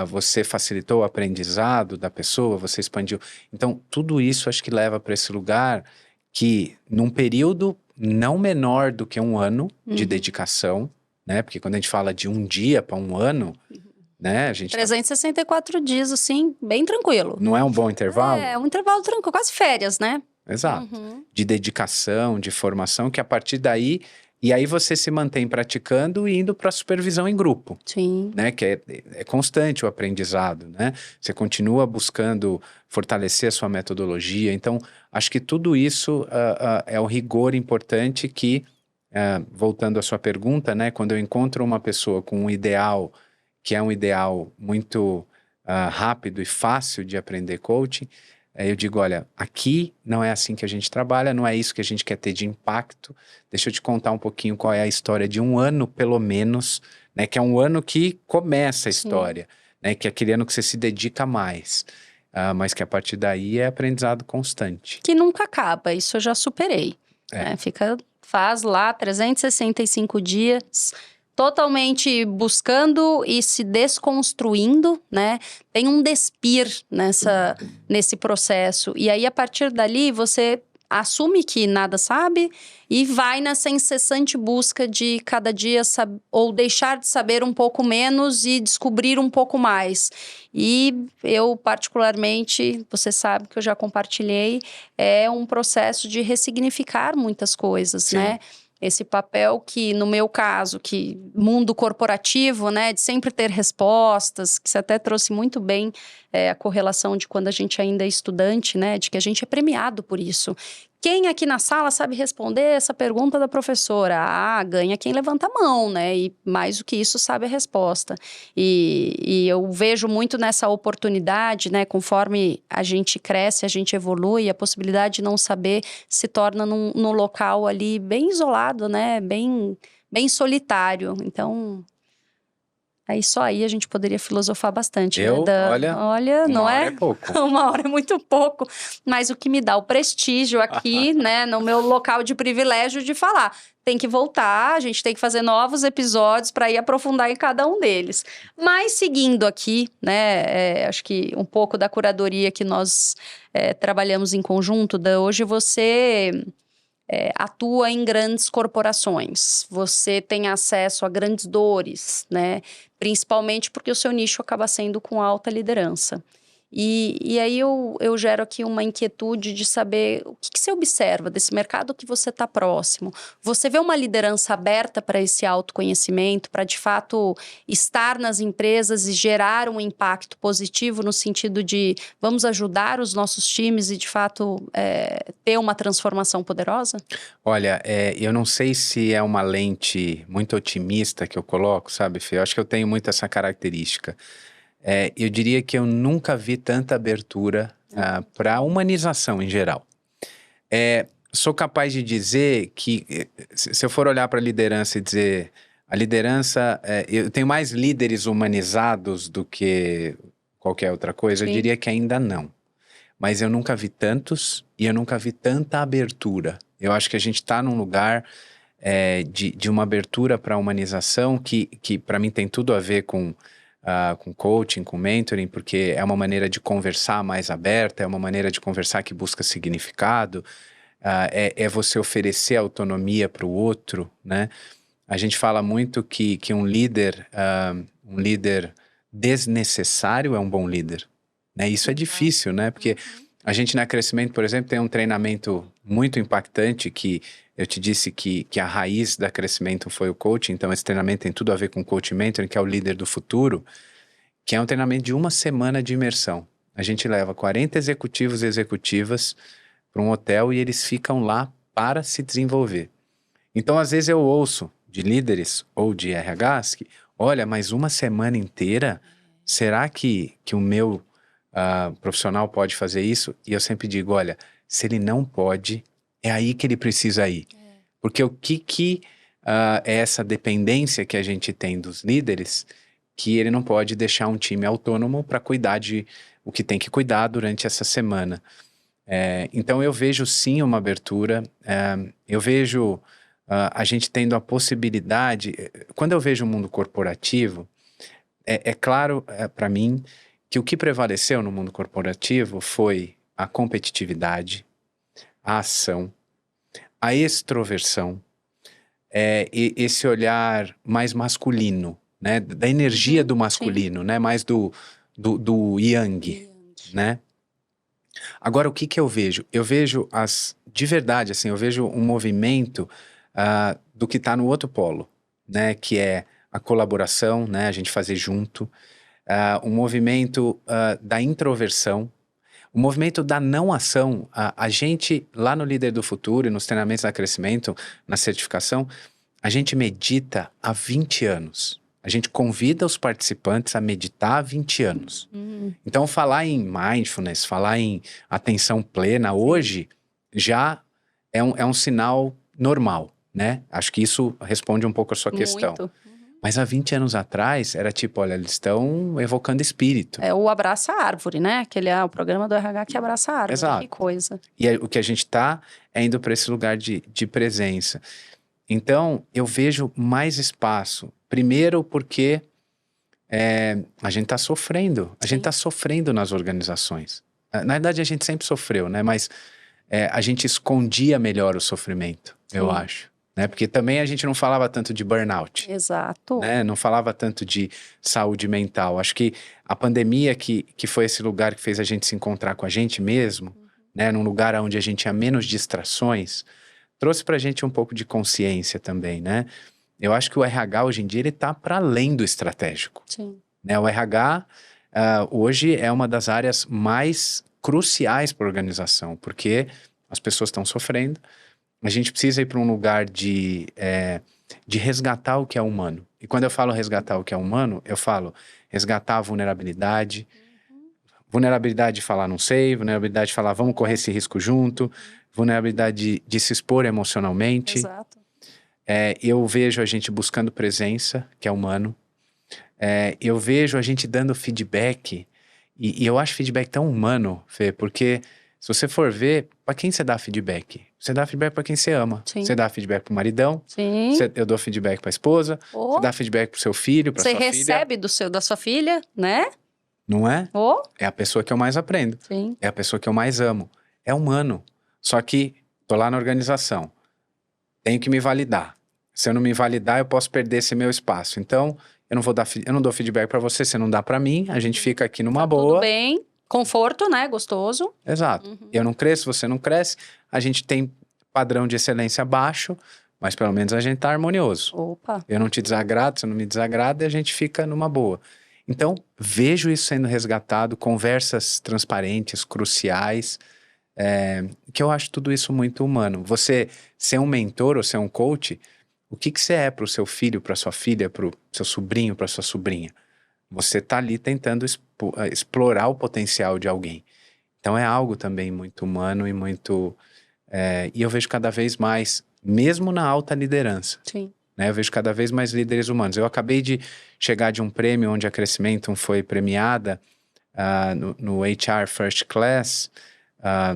você facilitou o aprendizado da pessoa, você expandiu. Então, tudo isso acho que leva para esse lugar que, num período não menor do que um ano de dedicação, né? Porque quando a gente fala de um dia para um ano, né? A gente 364 dias, assim, bem tranquilo. Não é um bom intervalo? É um intervalo tranquilo, quase férias, né? Exato. De dedicação, de formação, que a partir daí... E aí você se mantém praticando e indo para a supervisão em grupo. Sim. Né? Que é constante o aprendizado, né? Você continua buscando fortalecer a sua metodologia. Então, acho que tudo isso é o rigor importante que, voltando à sua pergunta, né? Quando eu encontro uma pessoa com um ideal, que é um ideal muito rápido e fácil de aprender coaching, eu digo, olha, aqui não é assim que a gente trabalha, não é isso que a gente quer ter de impacto. Deixa eu te contar um pouquinho qual é a história de um ano, pelo menos, né? Que é um ano que começa a história, né? Que é aquele ano que você se dedica mais. Mas que a partir daí é aprendizado constante. Que nunca acaba, isso eu já superei. Né? Faz lá 365 dias... totalmente buscando e se desconstruindo, né? Tem um despir nesse processo. E aí, a partir dali, você assume que nada sabe e vai nessa incessante busca de cada dia ou deixar de saber um pouco menos e descobrir um pouco mais. E eu, particularmente, você sabe que eu já compartilhei, é um processo de ressignificar muitas coisas, Sim. né? Esse papel que, no meu caso, que mundo corporativo, né, de sempre ter respostas, que você até trouxe muito bem a correlação de quando a gente ainda é estudante, né, de que a gente é premiado por isso. Quem aqui na sala sabe responder essa pergunta da professora? Ah, ganha quem levanta a mão, né? E mais do que isso, sabe a resposta. E eu vejo muito nessa oportunidade, né? Conforme a gente cresce, a gente evolui, a possibilidade de não saber se torna num local ali bem isolado, né? Bem solitário. Então, aí só aí a gente poderia filosofar bastante, né? Olha, não uma hora é? é pouco. Uma hora é muito pouco. Mas o que me dá o prestígio aqui, né? No meu local de privilégio de falar. Tem que voltar, a gente tem que fazer novos episódios para ir aprofundar em cada um deles. Mas seguindo aqui, né? Acho que um pouco da curadoria que nós trabalhamos em conjunto, hoje você... atua em grandes corporações, você tem acesso a grandes dores, né? Principalmente porque o seu nicho acaba sendo com alta liderança. E aí eu gero aqui uma inquietude de saber o que você observa desse mercado que você está próximo. Você vê uma liderança aberta para esse autoconhecimento, para de fato estar nas empresas e gerar um impacto positivo no sentido de vamos ajudar os nossos times e de fato ter uma transformação poderosa? Olha, eu não sei se é uma lente muito otimista que eu coloco, sabe, Fê? Eu acho que eu tenho muito essa característica. Eu diria que eu nunca vi tanta abertura para a humanização em geral. Sou capaz de dizer que, se eu for olhar para a liderança e dizer, a liderança, eu tenho mais líderes humanizados do que qualquer outra coisa, Sim. Eu diria que ainda não. Mas eu nunca vi tantos e eu nunca vi tanta abertura. Eu acho que a gente está num lugar de uma abertura para a humanização que para mim tem tudo a ver com coaching, com mentoring, porque é uma maneira de conversar mais aberta, é uma maneira de conversar que busca significado, é você oferecer autonomia para o outro, né? A gente fala muito que um líder desnecessário é um bom líder, né? Isso é difícil, né? Porque a gente na Crescimento, por exemplo, tem um treinamento muito impactante que eu te disse que a raiz da Crescimento foi o coaching, então esse treinamento tem tudo a ver com coaching mentoring, que é o líder do futuro, que é um treinamento de 1 semana de imersão. A gente leva 40 executivos e executivas para um hotel e eles ficam lá para se desenvolver. Então, às vezes eu ouço de líderes ou de RHs que, olha, mas 1 semana inteira, será que o meu profissional pode fazer isso? E eu sempre digo, olha, se ele não pode, é aí que ele precisa ir. Porque o que é essa dependência que a gente tem dos líderes, que ele não pode deixar um time autônomo para cuidar de o que tem que cuidar durante essa semana. Então eu vejo sim uma abertura, eu vejo a gente tendo a possibilidade, quando eu vejo o mundo corporativo, é claro para mim que o que prevaleceu no mundo corporativo foi a competitividade, a ação, a extroversão, e esse olhar mais masculino, né? Da energia do masculino, né? Mais do yang, né? Agora, o que eu vejo? Eu vejo de verdade, assim, eu vejo um movimento do que está no outro polo, né? Que é a colaboração, né? A gente fazer junto, um movimento da introversão, o movimento da não ação. A gente, lá no Líder do Futuro e nos treinamentos da Crescimento, na certificação, a gente medita há 20 anos. A gente convida os participantes a meditar há 20 anos. Então, falar em mindfulness, falar em atenção plena, hoje, já é um sinal normal, né? Acho que isso responde um pouco a sua questão. Mas há 20 anos atrás, era tipo, olha, eles estão evocando espírito. É o abraça a árvore, né? Aquele o programa do RH que abraça a árvore. Exato. Que coisa. E o que a gente está indo para esse lugar de presença. Então, eu vejo mais espaço. Primeiro porque a gente está sofrendo. A gente está sofrendo nas organizações. Na verdade, a gente sempre sofreu, né? Mas a gente escondia melhor o sofrimento, eu acho. Né? Porque também a gente não falava tanto de burnout. Exato. Né? Não falava tanto de saúde mental. Acho que a pandemia que foi esse lugar que fez a gente se encontrar com a gente mesmo, né? Num lugar onde a gente tinha menos distrações, trouxe pra gente um pouco de consciência também, né? Eu acho que o RH hoje em dia ele tá para além do estratégico. Sim. Né? O RH hoje é uma das áreas mais cruciais para a organização, porque as pessoas estão sofrendo, a gente precisa ir para um lugar de resgatar o que é humano. E quando eu falo resgatar o que é humano, eu falo resgatar a vulnerabilidade, vulnerabilidade de falar não sei, vulnerabilidade de falar vamos correr esse risco junto, vulnerabilidade de se expor emocionalmente. Exato. Eu vejo a gente buscando presença, que é humano. Eu vejo a gente dando feedback, e eu acho feedback tão humano, Fê, porque se você for ver, para quem você dá feedback? Você dá feedback para quem você ama. Sim. Você dá feedback pro maridão, Sim. eu dou feedback pra esposa, você dá feedback pro seu filho, pra sua filha. Você recebe da sua filha, né? Não é? Oh. É a pessoa que eu mais aprendo. Sim. É a pessoa que eu mais amo. É humano. Só que tô lá na organização. Tenho que me validar. Se eu não me validar, eu posso perder esse meu espaço. Então, eu não dou feedback pra você não dá pra mim, a gente fica aqui numa boa. Tudo bem. Conforto, né? Gostoso. Exato. Eu não cresço, você não cresce. A gente tem padrão de excelência baixo, mas pelo menos a gente tá harmonioso. Opa. Eu não te desagrado, você não me desagrada e a gente fica numa boa. Então, vejo isso sendo resgatado, conversas transparentes, cruciais, que eu acho tudo isso muito humano. Você ser um mentor ou ser um coach, o que você é para o seu filho, para sua filha, para o seu sobrinho, para sua sobrinha? Você tá ali tentando explorar o potencial de alguém. Então é algo também muito humano e muito... e eu vejo cada vez mais, mesmo na alta liderança. Sim. Né? Eu vejo cada vez mais líderes humanos. Eu acabei de chegar de um prêmio onde a Crescimento foi premiada no HR First Class,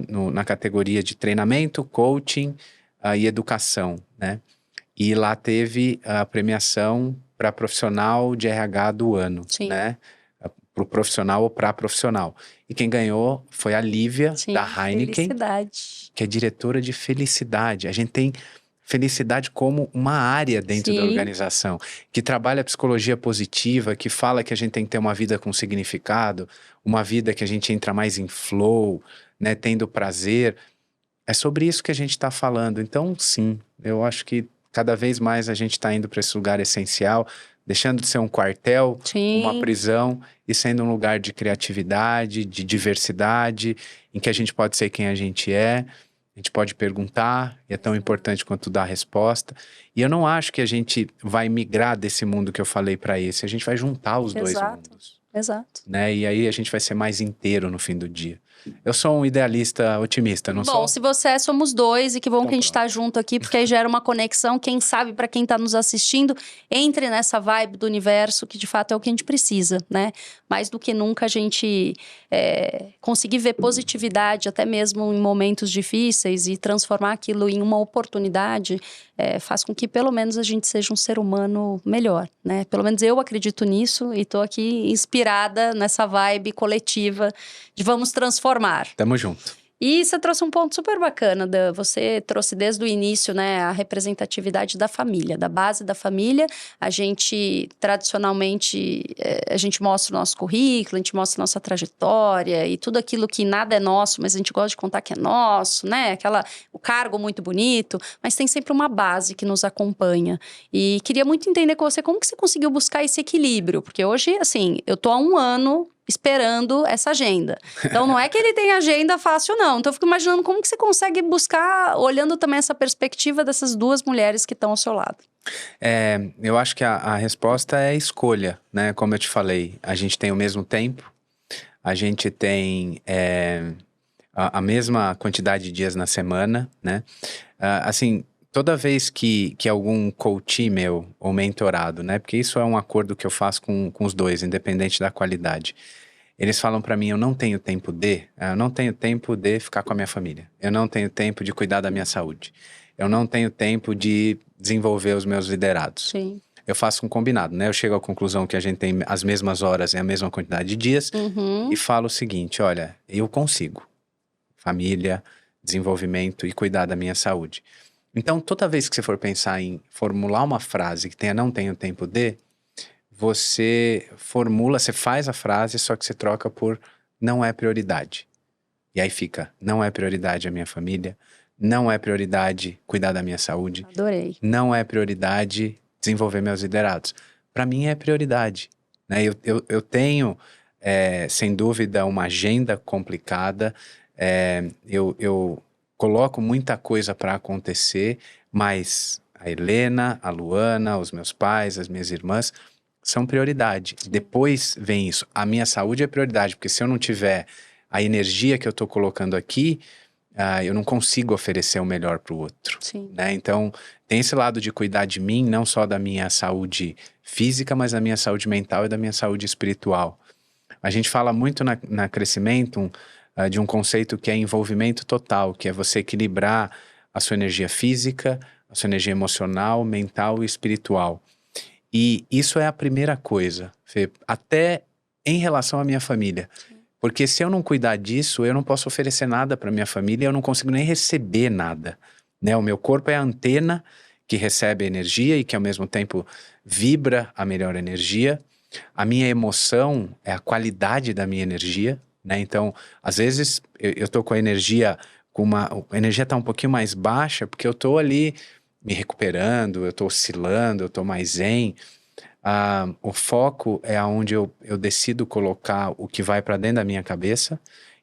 na categoria de treinamento, coaching e educação, né? E lá teve a premiação para profissional de RH do ano, Sim. né? Para o profissional ou para profissional. E quem ganhou foi a Lívia, Sim, da Heineken, felicidade. que é diretora de felicidade. A gente tem felicidade como uma área dentro da organização, que trabalha a psicologia positiva, que fala que a gente tem que ter uma vida com significado, uma vida que a gente entra mais em flow, né, tendo prazer. É sobre isso que a gente está falando. Então, sim, eu acho que cada vez mais a gente está indo para esse lugar essencial, deixando de ser um quartel, uma prisão, e sendo um lugar de criatividade, de diversidade, em que a gente pode ser quem a gente é. A gente pode perguntar, e é tão importante quanto dar a resposta. E eu não acho que a gente vai migrar desse mundo que eu falei para esse. A gente vai juntar os dois mundos. Exato. Né? E aí a gente vai ser mais inteiro no fim do dia. Eu sou um idealista otimista, não sou? Bom, se você somos dois, e que bom que a gente tá junto aqui, porque aí gera uma conexão. Quem sabe, para quem tá nos assistindo, entre nessa vibe do universo, que de fato é o que a gente precisa, né? Mais do que nunca a gente conseguir ver positividade, até mesmo em momentos difíceis, e transformar aquilo em uma oportunidade, faz com que pelo menos a gente seja um ser humano melhor, né? Pelo menos eu acredito nisso e tô aqui inspirada nessa vibe coletiva de vamos transformar. Tamo junto. E você trouxe um ponto super bacana, você trouxe desde o início, né, a representatividade da família, da base da família. A gente, tradicionalmente, a gente mostra o nosso currículo, a gente mostra a nossa trajetória e tudo aquilo que nada é nosso, mas a gente gosta de contar que é nosso, né, o cargo muito bonito, mas tem sempre uma base que nos acompanha. E queria muito entender com você como que você conseguiu buscar esse equilíbrio, porque hoje, assim, eu tô há 1 ano esperando essa agenda. Então, não é que ele tem agenda fácil, não. Então, eu fico imaginando como que você consegue buscar, olhando também essa perspectiva dessas 2 mulheres que estão ao seu lado. Eu acho que a resposta é escolha, né? Como eu te falei, a gente tem o mesmo tempo, a gente tem a mesma quantidade de dias na semana, né? Assim, toda vez que algum coach meu ou mentorado, né? Porque isso é um acordo que eu faço com os dois, independente da qualidade. Eles falam pra mim, eu não tenho tempo de ficar com a minha família. Eu não tenho tempo de cuidar da minha saúde. Eu não tenho tempo de desenvolver os meus liderados. Sim. Eu faço um combinado, né? Eu chego à conclusão que a gente tem as mesmas horas e a mesma quantidade de dias. E falo o seguinte, olha, eu consigo. Família, desenvolvimento e cuidar da minha saúde. Então, toda vez que você for pensar em formular uma frase que tenha não tenho tempo de, você faz a frase, só que você troca por não é prioridade. E aí fica, não é prioridade a minha família, não é prioridade cuidar da minha saúde. Adorei. Não é prioridade desenvolver meus liderados. Para mim é prioridade. Né? Eu tenho, sem dúvida, uma agenda complicada. Eu coloco muita coisa para acontecer, mas a Helena, a Luana, os meus pais, as minhas irmãs são prioridade. Depois vem isso. A minha saúde é prioridade, porque se eu não tiver a energia que eu estou colocando aqui, eu não consigo oferecer o melhor para o outro. Sim. Né? Então, tem esse lado de cuidar de mim, não só da minha saúde física, mas da minha saúde mental e da minha saúde espiritual. A gente fala muito na Crescimento de um conceito que é envolvimento total, que é você equilibrar a sua energia física, a sua energia emocional, mental e espiritual. E isso é a primeira coisa, Fê, até em relação à minha família. Porque se eu não cuidar disso, eu não posso oferecer nada para minha família, eu não consigo nem receber nada. Né? O meu corpo é a antena que recebe energia e que ao mesmo tempo vibra a melhor energia. A minha emoção é a qualidade da minha energia. Né? Então, às vezes, eu tô com a energia, a energia tá um pouquinho mais baixa, porque eu tô ali me recuperando, eu tô oscilando, eu tô mais zen. O foco é onde eu decido colocar o que vai para dentro da minha cabeça.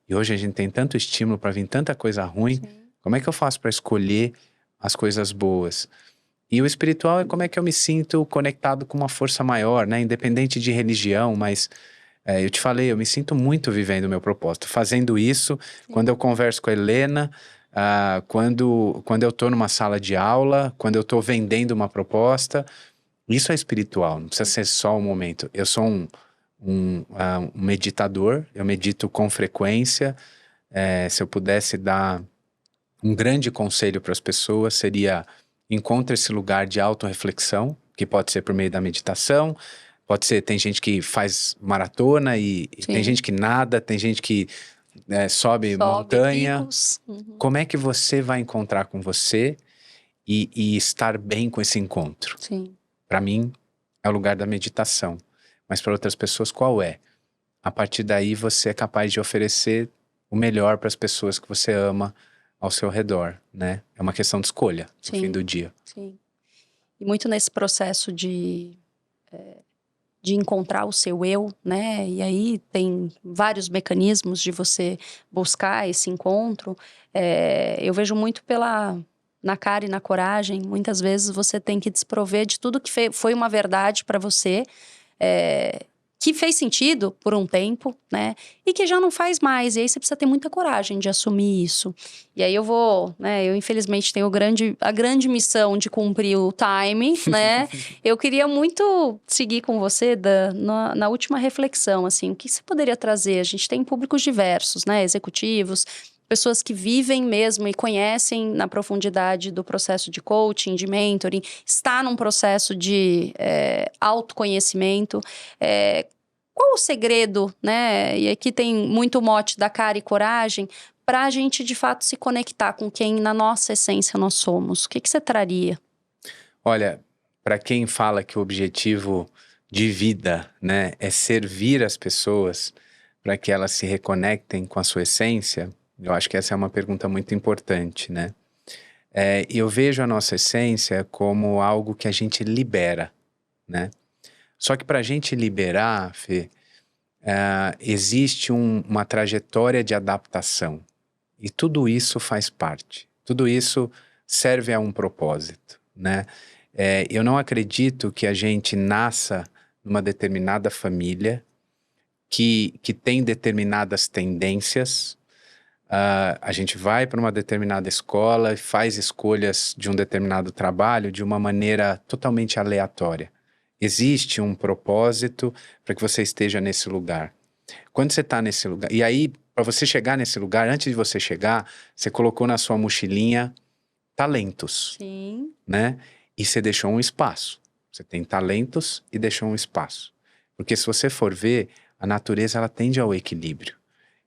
E hoje a gente tem tanto estímulo para vir tanta coisa ruim. Sim. Como é que eu faço para escolher as coisas boas? E o espiritual é como é que eu me sinto conectado com uma força maior, né? Independente de religião, mas eu te falei, eu me sinto muito vivendo o meu propósito. Fazendo isso, sim, quando eu converso com a Helena, quando eu estou numa sala de aula, quando eu estou vendendo uma proposta, isso é espiritual, não precisa ser só um momento. Eu sou um meditador, eu medito com frequência. Se eu pudesse dar um grande conselho para as pessoas, seria: encontre esse lugar de autorreflexão, que pode ser por meio da meditação, pode ser, tem gente que faz maratona e tem gente que nada, tem gente que sobe montanha. Picos. Como é que você vai encontrar com você e estar bem com esse encontro? Sim. Para mim, é o lugar da meditação. Mas para outras pessoas, qual é? A partir daí, você é capaz de oferecer o melhor para as pessoas que você ama ao seu redor, né? É uma questão de escolha, no fim do dia. Sim. E muito nesse processo de encontrar o seu eu, né? E aí tem vários mecanismos de você buscar esse encontro. Eu vejo muito na cara e na coragem. Muitas vezes você tem que desprover de tudo que foi uma verdade para você, que fez sentido por um tempo, né? E que já não faz mais. E aí você precisa ter muita coragem de assumir isso. E aí eu infelizmente tenho a grande missão de cumprir o time, né? Eu queria muito seguir com você na última reflexão, assim, o que você poderia trazer? A gente tem públicos diversos, né? Executivos, pessoas que vivem mesmo e conhecem na profundidade do processo de coaching, de mentoring, está num processo de autoconhecimento. Qual o segredo, né? E aqui tem muito mote da cara e coragem, para a gente de fato se conectar com quem na nossa essência nós somos. O que você traria? Olha, para quem fala que o objetivo de vida, né, é servir as pessoas para que elas se reconectem com a sua essência, eu acho que essa é uma pergunta muito importante, né? Eu vejo a nossa essência como algo que a gente libera, né? Só que para a gente liberar, Fê, existe uma trajetória de adaptação. E tudo isso faz parte. Tudo isso serve a um propósito, né? Eu não acredito que a gente nasça numa determinada família que tem determinadas tendências. A gente vai para uma determinada escola e faz escolhas de um determinado trabalho de uma maneira totalmente aleatória. Existe um propósito para que você esteja nesse lugar. Quando você está nesse lugar... E aí, para você chegar nesse lugar, antes de você chegar, você colocou na sua mochilinha talentos. Sim. Né? E você deixou um espaço. Você tem talentos e deixou um espaço. Porque se você for ver, a natureza ela tende ao equilíbrio.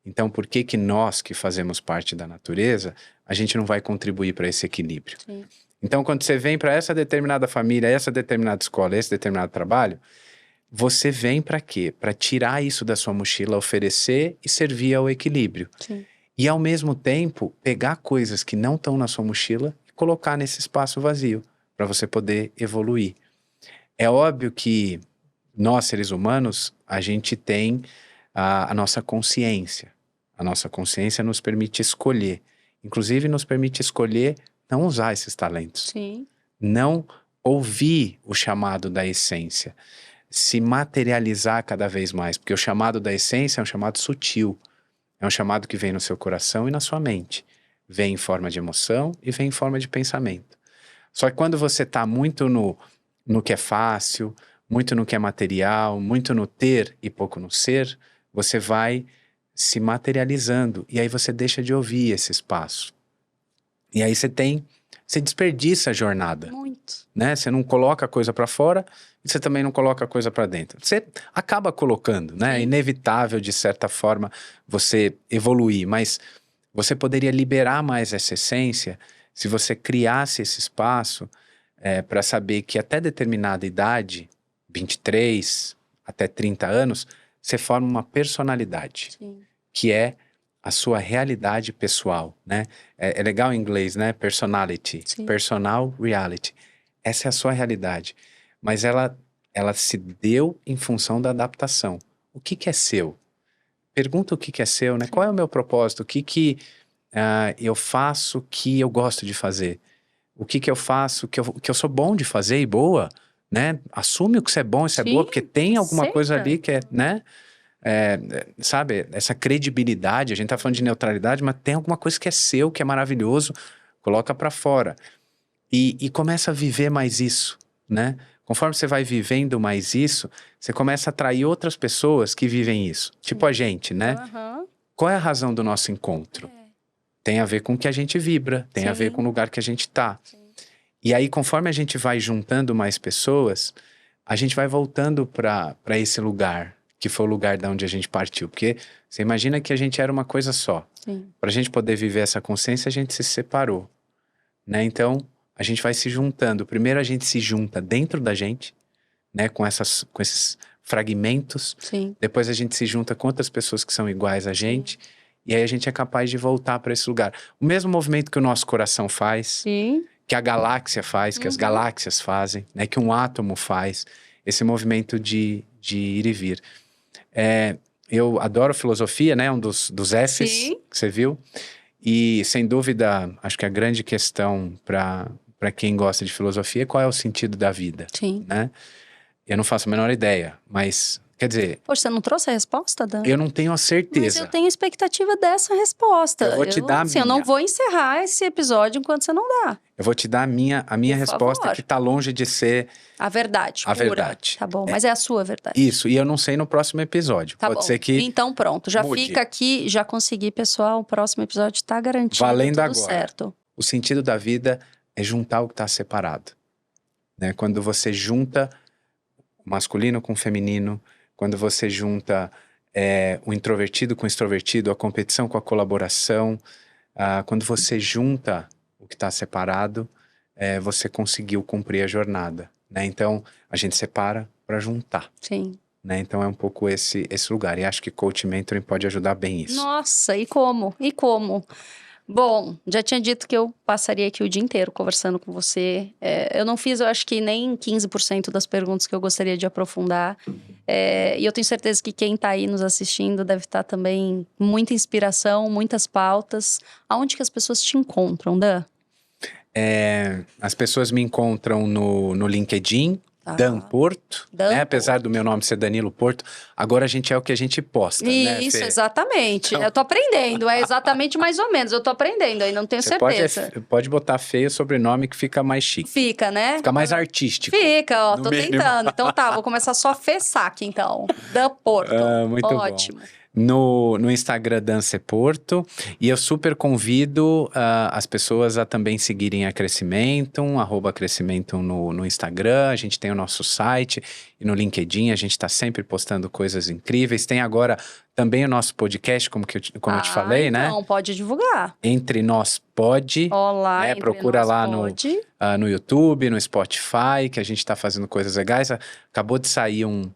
Então, por que nós que fazemos parte da natureza, a gente não vai contribuir para esse equilíbrio? Sim. Então, quando você vem para essa determinada família, essa determinada escola, esse determinado trabalho, você vem para quê? Para tirar isso da sua mochila, oferecer e servir ao equilíbrio. Sim. E, ao mesmo tempo, pegar coisas que não estão na sua mochila e colocar nesse espaço vazio, para você poder evoluir. É óbvio que nós, seres humanos, a gente tem a nossa consciência. A nossa consciência nos permite escolher. inclusive nos permite escolher não usar esses talentos. Sim. Não ouvir o chamado da essência, se materializar cada vez mais, porque o chamado da essência é um chamado sutil, é um chamado que vem no seu coração e na sua mente, vem em forma de emoção e vem em forma de pensamento. Só que quando você está muito no que é fácil, muito no que é material, muito no ter e pouco no ser, você vai se materializando e aí você deixa de ouvir esse espaço. E aí você desperdiça a jornada. Muito. Né? Você não coloca a coisa para fora e você também não coloca a coisa para dentro. Você acaba colocando, né? É inevitável, de certa forma, você evoluir, mas você poderia liberar mais essa essência se você criasse esse espaço para saber que até determinada idade, 23 até 30 anos, você forma uma personalidade, Sim. que é a sua realidade pessoal, né? É legal em inglês, né? Personality, Sim. personal reality. Essa é a sua realidade. Mas ela se deu em função da adaptação. O que é seu? Pergunta o que é seu, né? Qual é o meu propósito? O que eu faço que eu gosto de fazer? O que eu faço que eu sou bom de fazer e boa, né? Assume o que você é bom e você é boa, porque tem alguma coisa ali que é, né? Sabe, essa credibilidade, a gente tá falando de neutralidade, mas tem alguma coisa que é seu, que é maravilhoso, coloca pra fora. E começa a viver mais isso, né? Conforme você vai vivendo mais isso, você começa a atrair outras pessoas que vivem isso. Tipo a gente, né? Uhum. Qual é a razão do nosso encontro? Tem a ver com o que a gente vibra, tem a ver com o lugar que a gente tá. Sim. E aí, conforme a gente vai juntando mais pessoas, a gente vai voltando para esse lugar, que foi o lugar de onde a gente partiu. Porque você imagina que a gente era uma coisa só. Para a gente poder viver essa consciência, a gente se separou, né? Então, a gente vai se juntando. Primeiro a gente se junta dentro da gente, né? Com esses fragmentos. Sim. Depois a gente se junta com outras pessoas que são iguais a gente. E aí a gente é capaz de voltar para esse lugar. O mesmo movimento que o nosso coração faz, Sim. que a galáxia faz, que as galáxias fazem, né? Que um átomo faz. Esse movimento de ir e vir. Eu adoro filosofia, né? Um dos Fs Sim. que você viu. E, sem dúvida, acho que a grande questão para quem gosta de filosofia é qual é o sentido da vida, Sim. né? Eu não faço a menor ideia, mas, quer dizer... Poxa, você não trouxe a resposta, Dan? Eu não tenho a certeza. Mas eu tenho expectativa dessa resposta. Eu vou te dar a minha. Eu não vou encerrar esse episódio enquanto você não dá. Eu vou te dar a minha resposta, favor. que tá longe de ser A verdade, a pura. verdade. Tá bom, mas é a sua verdade. Isso, e eu não sei no próximo episódio. Tá Pode bom. ser que... Então pronto, já mude. fica aqui, já consegui, pessoal. O próximo episódio tá garantido, Valendo tudo agora. certo. O sentido da vida é juntar o que está separado, né? Quando você junta o masculino com o feminino, quando você junta o introvertido com o extrovertido, a competição com a colaboração, quando você junta o que está separado, você conseguiu cumprir a jornada, né? Então, a gente separa para juntar. Sim. Né? Então, é um pouco esse lugar. E acho que Coach Mentoring pode ajudar bem isso. Nossa, e como? E como? Bom, já tinha dito que eu passaria aqui o dia inteiro conversando com você. Eu não fiz, eu acho que nem 15% das perguntas que eu gostaria de aprofundar. E eu tenho certeza que quem está aí nos assistindo deve estar também com muita inspiração, muitas pautas. Aonde que as pessoas te encontram, Dan? As pessoas me encontram no LinkedIn, Dan Porto, né? Apesar do meu nome ser Danilo Porto, agora a gente é o que a gente posta, né, Isso, Fê? exatamente. Então... Eu tô aprendendo, é exatamente mais ou menos. Eu tô aprendendo, aí não tenho certeza. Pode botar feio o sobrenome que fica mais chique. Fica, né? Fica mais artístico. Fica, ó, no tô mínimo. tentando. Então tá, vou começar só a Fê Saque, então. Dan Porto. Muito Ótimo. bom. No Instagram Dance Porto, e eu super convido as pessoas a também seguirem a Crescimentum, @Crescimentum no Instagram. A gente tem o nosso site e no LinkedIn a gente está sempre postando coisas incríveis. Tem agora também o nosso podcast, como eu te falei, né? Então, pode divulgar. Entre Nós Pode. Olá, né? Entre Procura Nós lá Pode. no YouTube, no Spotify, que a gente está fazendo coisas legais. Acabou de sair um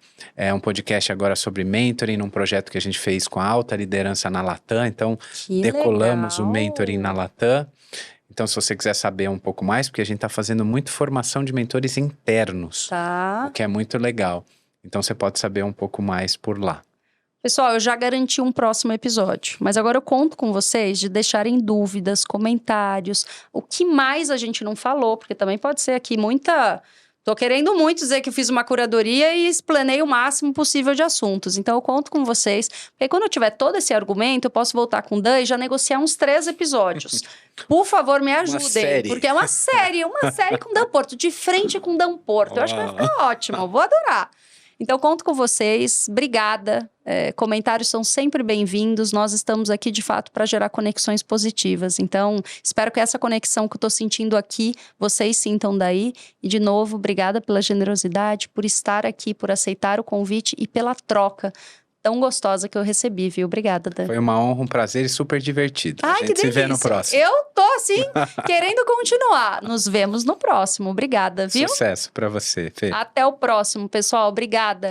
podcast agora sobre mentoring, num projeto que a gente fez com a alta liderança na Latam. Então, Que decolamos legal. o mentoring na Latam. Então, se você quiser saber um pouco mais, porque a gente está fazendo muito formação de mentores internos, Tá. o que é muito legal. Então, você pode saber um pouco mais por lá. Pessoal, eu já garanti um próximo episódio, mas agora eu conto com vocês de deixarem dúvidas, comentários, o que mais a gente não falou, porque também pode ser aqui muita... Tô querendo muito dizer que eu fiz uma curadoria e explanei o máximo possível de assuntos. Então, eu conto com vocês. Porque quando eu tiver todo esse argumento, eu posso voltar com o Dan e já negociar uns 3 episódios. Por favor, me ajudem. série. Porque é uma série com Dan Porto. De frente com Dan Porto. Eu acho que vai ficar ótimo. Eu vou adorar. Então, conto com vocês. Obrigada. Comentários são sempre bem-vindos. Nós estamos aqui, de fato, para gerar conexões positivas. Então, espero que essa conexão que eu estou sentindo aqui, vocês sintam daí. E, de novo, obrigada pela generosidade, por estar aqui, por aceitar o convite e pela troca tão gostosa que eu recebi, viu? Obrigada, Dan. Foi uma honra, um prazer e super divertido. Ai, a gente que se delícia. vê no próximo. Eu tô, assim, querendo continuar. Nos vemos no próximo. Obrigada, viu? Sucesso pra você, Fê. Até o próximo, pessoal. Obrigada.